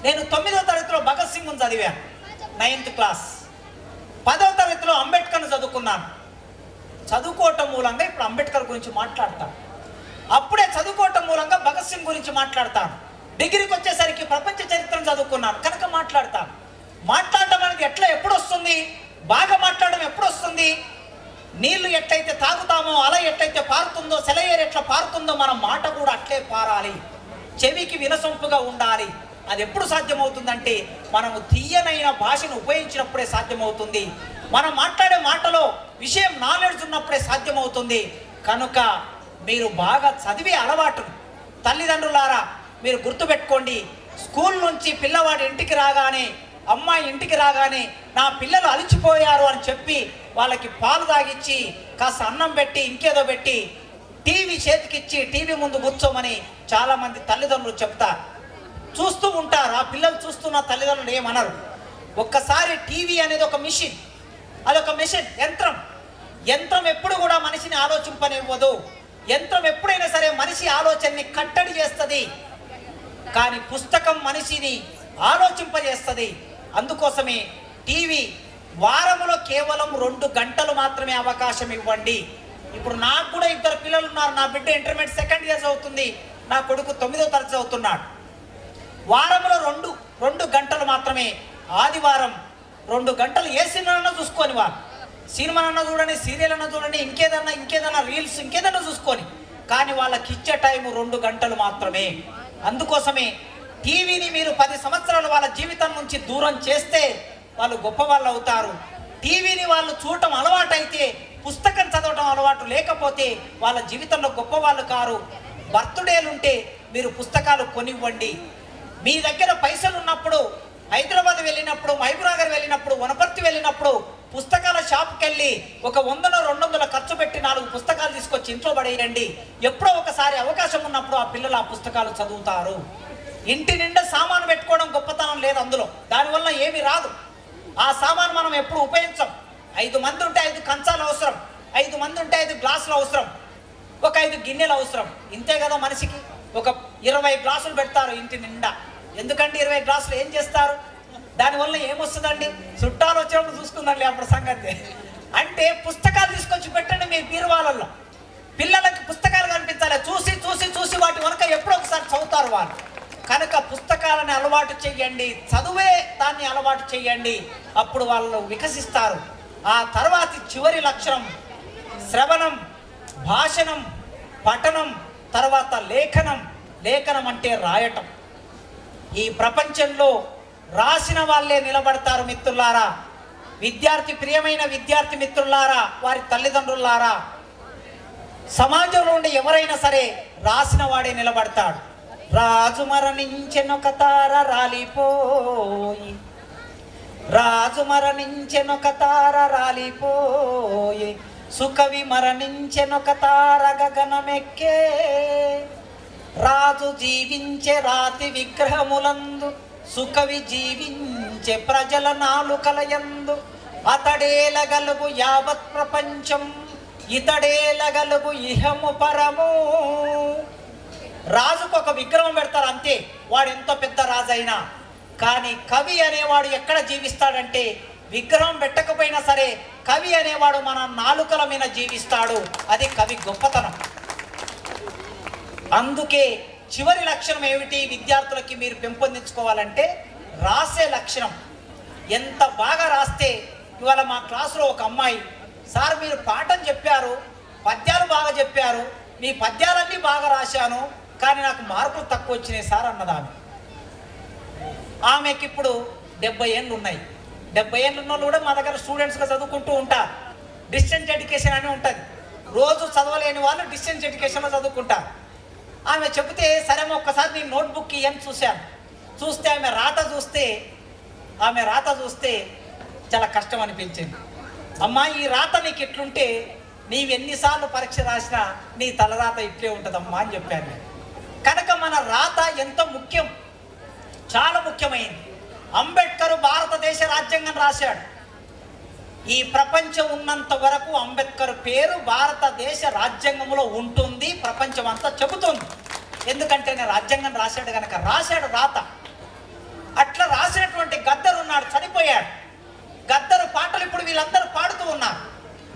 నేను 9వ తరగతిలో భగత్ సింగ్ను చదివాను, 9th క్లాస్. 10వ తరగతిలో అంబేద్కర్ను చదువుకున్నాను. చదువుకోవటం మూలంగా ఇప్పుడు అంబేద్కర్ గురించి మాట్లాడతాను. అప్పుడే చదువుకోవటం మూలంగా భగత్ సింగ్ గురించి మాట్లాడతాను. డిగ్రీకి వచ్చేసరికి ప్రపంచ చరిత్రను చదువుకున్నాను కనుక మాట్లాడతాను. మాట్లాడటం అనేది ఎప్పుడు వస్తుంది? బాగా మాట్లాడడం ఎప్పుడు వస్తుంది? నీళ్లు ఎట్లయితే తాగుతామో, అల ఎట్లయితే పారుతుందో, సెలయేరు ఎట్లా పారుతుందో మన మాట కూడా అట్లే పారాలి. చెవికి వినసొంపుగా ఉండాలి. అది ఎప్పుడు సాధ్యమవుతుందంటే మనము తీయనైన భాషను ఉపయోగించినప్పుడే సాధ్యమవుతుంది. మనం మాట్లాడే మాటలో విషయం నాలెడ్జ్ ఉన్నప్పుడే సాధ్యమవుతుంది. కనుక మీరు బాగా చదివే అలవాటు తల్లిదండ్రులారా మీరు గుర్తుపెట్టుకోండి. స్కూల్ నుంచి పిల్లవాడి ఇంటికి రాగానే, అమ్మాయి ఇంటికి రాగానే నా పిల్లలు అలిచిపోయారు అని చెప్పి వాళ్ళకి పాలు తాగిచ్చి కాస్త అన్నం పెట్టి ఇంకేదో పెట్టి టీవీ చేతికిచ్చి టీవీ ముందు కూర్చోమని చాలామంది తల్లిదండ్రులు చెప్తారు. చూస్తూ ఉంటారు. ఆ పిల్లలు చూస్తున్న తల్లిదండ్రులు ఏమనరు. ఒక్కసారి టీవీ అనేది ఒక మిషన్, అదొక మిషన్, యంత్రం. యంత్రం ఎప్పుడు కూడా మనిషిని ఆలోచింపనివ్వదు. యంత్రం ఎప్పుడైనా సరే మనిషి ఆలోచనని కట్టడి చేస్తుంది. కానీ పుస్తకం మనిషిని ఆలోచింపజేస్తుంది. అందుకోసమే టీవీ వారములో కేవలం 2 గంటలు మాత్రమే అవకాశం ఇవ్వండి. ఇప్పుడు నాకు కూడా 2 పిల్లలు ఉన్నారు. నా బిడ్డ ఇంటర్మీడియట్ 2nd ఇయర్ చదువుతుంది, నా కొడుకు 9వ తరగతి చదువుతున్నాడు. వారంలో 2 గంటలు మాత్రమే. ఆదివారం 2 గంటలు ఏ సినిమానన్నా చూసుకొని, వాళ్ళు సినిమానన్నా చూడండి, సీరియల్ అన్నా చూడండి, ఇంకేదన్నా రీల్స్ ఇంకేదన్నా చూసుకొని, కానీ వాళ్ళకి ఇచ్చే టైం 2 గంటలు మాత్రమే. అందుకోసమే టీవీని మీరు 10 సంవత్సరాలు వాళ్ళ జీవితం నుంచి దూరం చేస్తే వాళ్ళు గొప్ప వాళ్ళు అవుతారు. టీవీని వాళ్ళు చూడటం అలవాటైతే, పుస్తకం చదవటం అలవాటు లేకపోతే వాళ్ళ జీవితంలో గొప్ప వాళ్ళు కారు. బర్త్డేలుంటే మీరు పుస్తకాలు కొనివ్వండి. మీ దగ్గర పైసలు ఉన్నప్పుడు, హైదరాబాద్ వెళ్ళినప్పుడు, మహబూబ్నగర్ వెళ్ళినప్పుడు, వనపర్తి వెళ్ళినప్పుడు పుస్తకాల షాప్కి వెళ్ళి ఒక 100-200 ఖర్చు పెట్టి 4 పుస్తకాలు తీసుకొచ్చి ఇంట్లో పడేయండి. ఎప్పుడో ఒకసారి అవకాశం ఉన్నప్పుడు ఆ పిల్లలు ఆ పుస్తకాలు చదువుతారు. ఇంటి నిండా సామాను పెట్టుకోవడం గొప్పతనం లేదు అందులో, దానివల్ల ఏమీ రాదు. ఆ సామాను మనం ఎప్పుడు ఉపయోగించం. 5 మంది ఉంటే 5 కంచాలు అవసరం, 5 మంది ఉంటే 5 గ్లాసులు అవసరం, ఒక 5 గిన్నెలు అవసరం. ఇంతే కదా మనిషికి. ఒక 20 గ్లాసులు పెడతారు ఇంటి నిండా. ఎందుకంటే 20 గ్లాసులు ఏం చేస్తారు? దానివల్ల ఏమొస్తుందండి? చుట్టాలు వచ్చినప్పుడు చూసుకుందండి అప్పుడు సంగతి. అంటే పుస్తకాలు తీసుకొచ్చి పెట్టండి మీ బీరువాళ్ళల్లో. పిల్లలకి పుస్తకాలు కనిపించాలి. చూసి చూసి చూసి వాటి వెనక ఎప్పుడో ఒకసారి చదువుతారు వాళ్ళు. కనుక పుస్తకాలని అలవాటు చెయ్యండి, చదువే దాన్ని అలవాటు చెయ్యండి. అప్పుడు వాళ్ళు వికసిస్తారు. ఆ తర్వాతి చివరి లక్షణం శ్రవణం, భాషణం, పఠనం, తర్వాత లేఖనం. లేఖనం అంటే రాయటం. ఈ ప్రపంచంలో రాసిన వాళ్ళే నిలబడతారు మిత్రులారా. విద్యార్థి, ప్రియమైన విద్యార్థి మిత్రులారా, వారి తల్లిదండ్రులారా, సమాజంలో ఉండే ఎవరైనా సరే రాసిన వాడే నిలబడతాడు. రాజు మరణించెనొక తార రాలిపోయి, రాజు మరణించెనొక తార రాలిపోయి, సుకవి మరణించెనొక తార గగనమెక్కే, రాజు జీవించే రాతి విగ్రహములందు, సుకవి జీవించే ప్రజల నాలుకలయందు. అతడేలగలుగు యావత్ ప్రపంచం, ఇతడేలగలుగు ఇహము పరము. రాజుకు ఒక విగ్రహం పెడతారు అంతే, వాడు ఎంతో పెద్ద రాజు అయినా. కానీ కవి అనేవాడు ఎక్కడ జీవిస్తాడంటే, విగ్రహం పెట్టకపోయినా సరే కవి అనేవాడు మన నాలుకల మీద జీవిస్తాడు. అది కవి గొప్పతనం. అందుకే చివరి లక్షణం ఏమిటి విద్యార్థులకి మీరు పెంపొందించుకోవాలంటే, రాసే లక్షణం. ఎంత బాగా రాస్తే, ఇవాళ మా క్లాసులో ఒక అమ్మాయి, సార్ మీరు పాఠం చెప్పారు, పద్యాలు బాగా చెప్పారు, మీ పద్యాలన్నీ బాగా రాశాను, కానీ నాకు మార్కులు తక్కువ వచ్చినాయి సార్ అన్నది ఆమె. ఆమెకి ఇప్పుడు 70 ఏళ్ళు ఉన్నాయి. 70 ఏళ్ళు ఉన్న వాళ్ళు కూడా మా దగ్గర స్టూడెంట్స్గా చదువుకుంటూ ఉంటారు. డిస్టెన్స్ ఎడ్యుకేషన్ అని ఉంటుంది. రోజు చదవలేని వాళ్ళు డిస్టెన్స్ ఎడ్యుకేషన్లో చదువుకుంటారు. ఆమె చెబితే సరే ఒక్కసారి నేను నోట్బుక్ ఇవన్నీ చూశాను. చూస్తే ఆమె రాత చూస్తే చాలా కష్టం అనిపించింది. అమ్మా ఈ రాత నీకు ఎట్లుంటే నీవు ఎన్నిసార్లు పరీక్ష రాసినా నీ తలరాత ఇట్లే ఉంటుందమ్మా అని చెప్పాను. కనుక మన రాత ఎంతో ముఖ్యం, చాలా ముఖ్యమైంది. అంబేద్కర్ భారతదేశ రాజ్యాంగం రాశాడు. ఈ ప్రపంచం ఉన్నంత వరకు అంబేద్కర్ పేరు భారతదేశ రాజ్యాంగంలో ఉంటుంది, ప్రపంచం అంతా చెబుతుంది. ఎందుకంటే నేను రాజ్యాంగం రాశాడు కనుక. రాశాడు రాత. అట్లా రాసినటువంటి గద్దరు ఉన్నాడు, చనిపోయాడు. గద్దరు పాటలు ఇప్పుడు వీళ్ళందరూ పాడుతూ ఉన్నారు.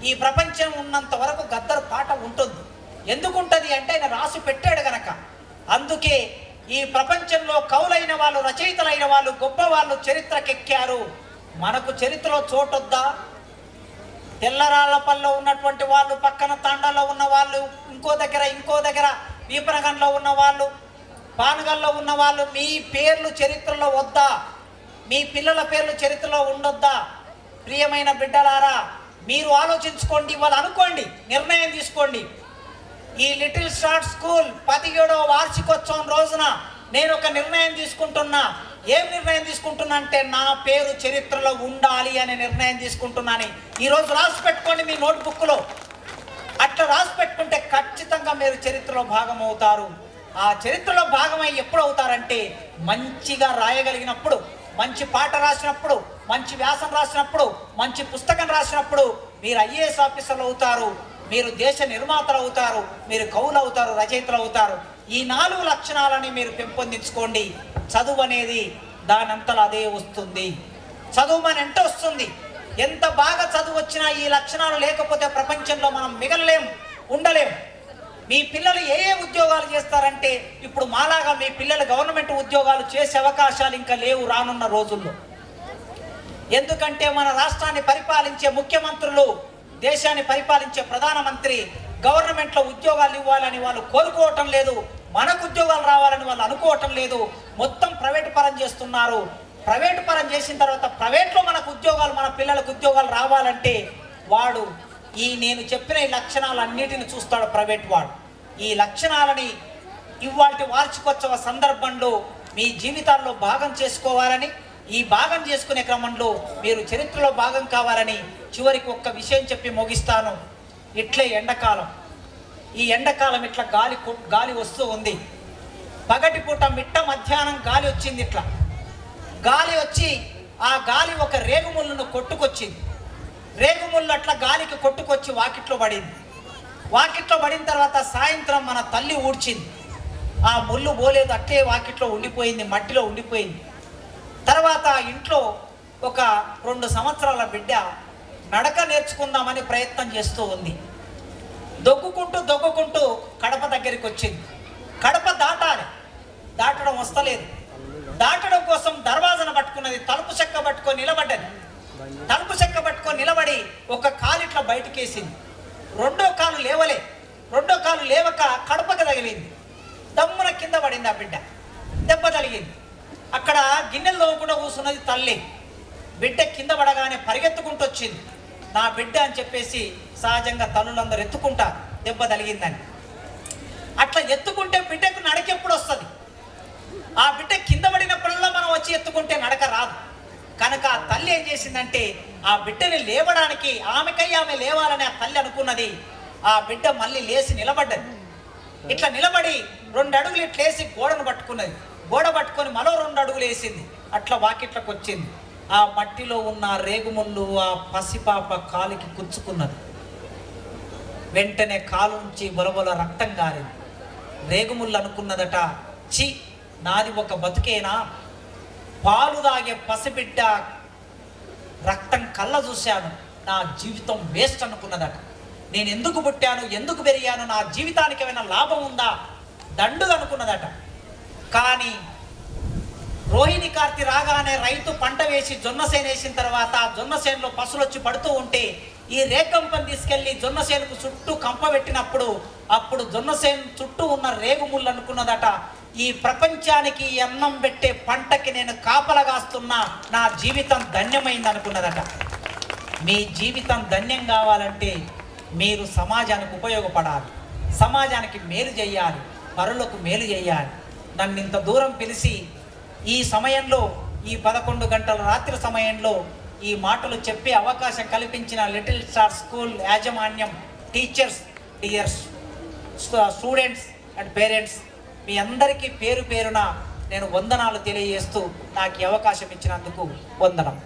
ఈ ప్రపంచం ఉన్నంత వరకు గద్దరు పాట ఉంటుంది. ఎందుకుంటుంది అంటే ఆయన రాసి పెట్టాడు కనుక. అందుకే ఈ ప్రపంచంలో కవులైన వాళ్ళు, రచయితలైన వాళ్ళు, గొప్ప వాళ్ళు చరిత్రకెక్కారు. మనకు చరిత్రలో చోటొద్దా? తెల్లరాళ్లపల్లిలో ఉన్నటువంటి వాళ్ళు, పక్కన తాండాలో ఉన్న వాళ్ళు, ఇంకో దగ్గర వీపనగంలో ఉన్న వాళ్ళు, పానగల్లో ఉన్న వాళ్ళు, మీ పేర్లు చరిత్రలో వద్దా? మీ పిల్లల పేర్లు చరిత్రలో ఉండొద్దా? ప్రియమైన బిడ్డలారా, మీరు ఆలోచించుకోండి, వాళ్ళు అనుకోండి, నిర్ణయం తీసుకోండి. ఈ లిటిల్ స్టార్ స్కూల్ 17వ వార్షికోత్సవం రోజున నేను ఒక నిర్ణయం తీసుకుంటున్నా. ఏం నిర్ణయం తీసుకుంటున్నా అంటే, నా పేరు చరిత్రలో ఉండాలి అనే నిర్ణయం తీసుకుంటున్నాను. ఈరోజు రాసి పెట్టుకోండి మీ నోట్బుక్లో. అట్లా రాసి పెట్టుకుంటే ఖచ్చితంగా మీరు చరిత్రలో భాగం అవుతారు. ఆ చరిత్రలో భాగమై ఎప్పుడు అవుతారంటే, మంచిగా రాయగలిగినప్పుడు, మంచి పాట రాసినప్పుడు, మంచి వ్యాసం రాసినప్పుడు, మంచి పుస్తకం రాసినప్పుడు మీరు ఐఏఎస్ ఆఫీసర్లు అవుతారు, మీరు దేశ నిర్మాతలు అవుతారు, మీరు కవులు అవుతారు, రచయితలు అవుతారు. ఈ 4 లక్షణాలని మీరు పెంపొందించుకోండి. చదువు అనేది దానంతలో అదే వస్తుంది. చదువు మన ఎంత వస్తుంది. ఎంత బాగా చదువు వచ్చినా ఈ లక్షణాలు లేకపోతే ప్రపంచంలో మనం మిగలలేం, ఉండలేం. మీ పిల్లలు ఏ ఉద్యోగాలు చేస్తారంటే, ఇప్పుడు మాలాగా మీ పిల్లలు గవర్నమెంట్ ఉద్యోగాలు చేసే అవకాశాలు ఇంకా లేవు రానున్న రోజుల్లో. ఎందుకంటే మన రాష్ట్రాన్ని పరిపాలించే ముఖ్యమంత్రులు, దేశాన్ని పరిపాలించే ప్రధానమంత్రి గవర్నమెంట్లో ఉద్యోగాలు ఇవ్వాలని వాళ్ళు కోరుకోవటం లేదు. మనకు ఉద్యోగాలు రావాలని వాళ్ళు అనుకోవటం లేదు. మొత్తం ప్రైవేటు పరం చేస్తున్నారు. ప్రైవేటు పరం చేసిన తర్వాత ప్రైవేట్లో మనకు ఉద్యోగాలు, మన పిల్లలకు ఉద్యోగాలు రావాలంటే వాడు నేను చెప్పిన ఈ లక్షణాలన్నిటిని చూస్తాడు ప్రైవేట్ వాడు. ఈ లక్షణాలని ఇవాల్టి వార్షికోత్సవ సందర్భంలో మీ జీవితాల్లో భాగం చేసుకోవాలని, ఈ భాగం చేసుకునే క్రమంలో మీరు చరిత్రలో భాగం కావాలని చివరికి ఒక్క విషయం చెప్పి ముగిస్తాను. ఇట్లే ఎండాకాలం, ఈ ఎండాకాలం ఇట్లా గాలి వస్తూ ఉంది. పగటిపూట మిట్ట మధ్యాహ్నం గాలి వచ్చింది. ఇట్లా గాలి వచ్చి ఆ గాలి ఒక రేగుముళ్ళను కొట్టుకొచ్చింది. రేగుముళ్ళు అట్లా గాలికి కొట్టుకొచ్చి వాకిట్లో పడింది. వాకిట్లో పడిన తర్వాత సాయంత్రం మన తల్లి ఊడ్చింది. ఆ ముళ్ళు పోలేదు, అట్లే వాకిట్లో ఉండిపోయింది, మట్టిలో ఉండిపోయింది. తర్వాత ఇంట్లో ఒక 2 సంవత్సరాల బిడ్డ నడక నేర్చుకుందామని ప్రయత్నం చేస్తూ ఉంది. దొగ్గుకుంటూ కడప దగ్గరికి వచ్చింది. కడప దాటడం వస్తలేదు. దాటడం కోసం దర్వాజను పట్టుకున్నది. తలుపు చెక్క పట్టుకొని నిలబడ్డది. తలుపు చెక్క పట్టుకొని నిలబడి ఒక కాలు ఇట్లా బయటకేసింది. రెండో కాలు లేవక కడపకు తగిలింది. దమ్మున కింద పడింది. ఆ బిడ్డ దెబ్బ తగిలింది. అక్కడ గిన్నెలు తోమకుండా కూర్చున్నది తల్లి. బిడ్డ కింద పడగానే పరిగెత్తుకుంటూ వచ్చింది. నా బిడ్డ అని చెప్పేసి సహజంగా తల్లులందరూ ఎత్తుకుంటారు దెబ్బ తగిలిందని. అట్లా ఎత్తుకుంటే బిడ్డకు నడక ఎప్పుడు వస్తుంది? ఆ బిడ్డ కింద పడినప్పుడల్లా మనం వచ్చి ఎత్తుకుంటే నడక రాదు. కనుక ఆ తల్లి ఏం చేసిందంటే ఆ బిడ్డని లేవడానికి ఆమె లేవాలని ఆ తల్లి అనుకున్నది. ఆ బిడ్డ మళ్ళీ లేచి నిలబడ్డది. ఇట్లా నిలబడి 2 అడుగులు ఇట్లా వేసి గోడను పట్టుకున్నది. గోడ పట్టుకొని మరో 2 అడుగులు వేసింది. అట్లా వాకిట్లకు వచ్చింది. ఆ మట్టిలో ఉన్న రేగుముళ్ళు ఆ పసిపాప కాలికి కుచ్చుకున్నది. వెంటనే కాలు నుంచి బొలబొల రక్తం గారింది. రేగుముళ్ళు అనుకున్నదట, చి నాది ఒక బతుకేనా, పాలు తాగే పసిబిడ్డ రక్తం కళ్ళ చూశాను, నా జీవితం వేస్ట్ అనుకున్నదట. నేను ఎందుకు పుట్టాను, ఎందుకు పెరిగాను, నా జీవితానికి ఏమైనా లాభం ఉందా, దండుగా అనుకున్నదట. కానీ రోహిణి కార్తీ రాగానే రైతు పంట వేసి జొన్న సేను వేసిన తర్వాత ఆ జొన్న సేనులో పశువులు వచ్చి పడుతూ ఉంటే ఈ రేగంపని తీసుకెళ్లి జొన్న సేనుకు చుట్టూ కంప పెట్టినప్పుడు అప్పుడు జొన్న సేను చుట్టూ ఉన్న రేగుముళ్ళు అనుకున్నదట, ఈ ప్రపంచానికి అన్నం పెట్టే పంటకి నేను కాపలగాస్తున్నా, నా జీవితం ధన్యమైంది అనుకున్నదట. మీ జీవితం ధన్యం కావాలంటే మీరు సమాజానికి ఉపయోగపడాలి, సమాజానికి మేలు చేయాలి, పరులకు మేలు చేయాలి. నన్ను ఇంత దూరం పిలిచి ఈ సమయంలో, ఈ 11 గంటల రాత్రి సమయంలో ఈ మాటలు చెప్పే అవకాశం కల్పించిన లిటిల్ స్టార్ స్కూల్ యాజమాన్యం, teachers, dears students and parents, మీ అందరికీ పేరు పేరున నేను వందనాలు తెలియజేస్తూ నాకు ఈ అవకాశం ఇచ్చినందుకు వందనం.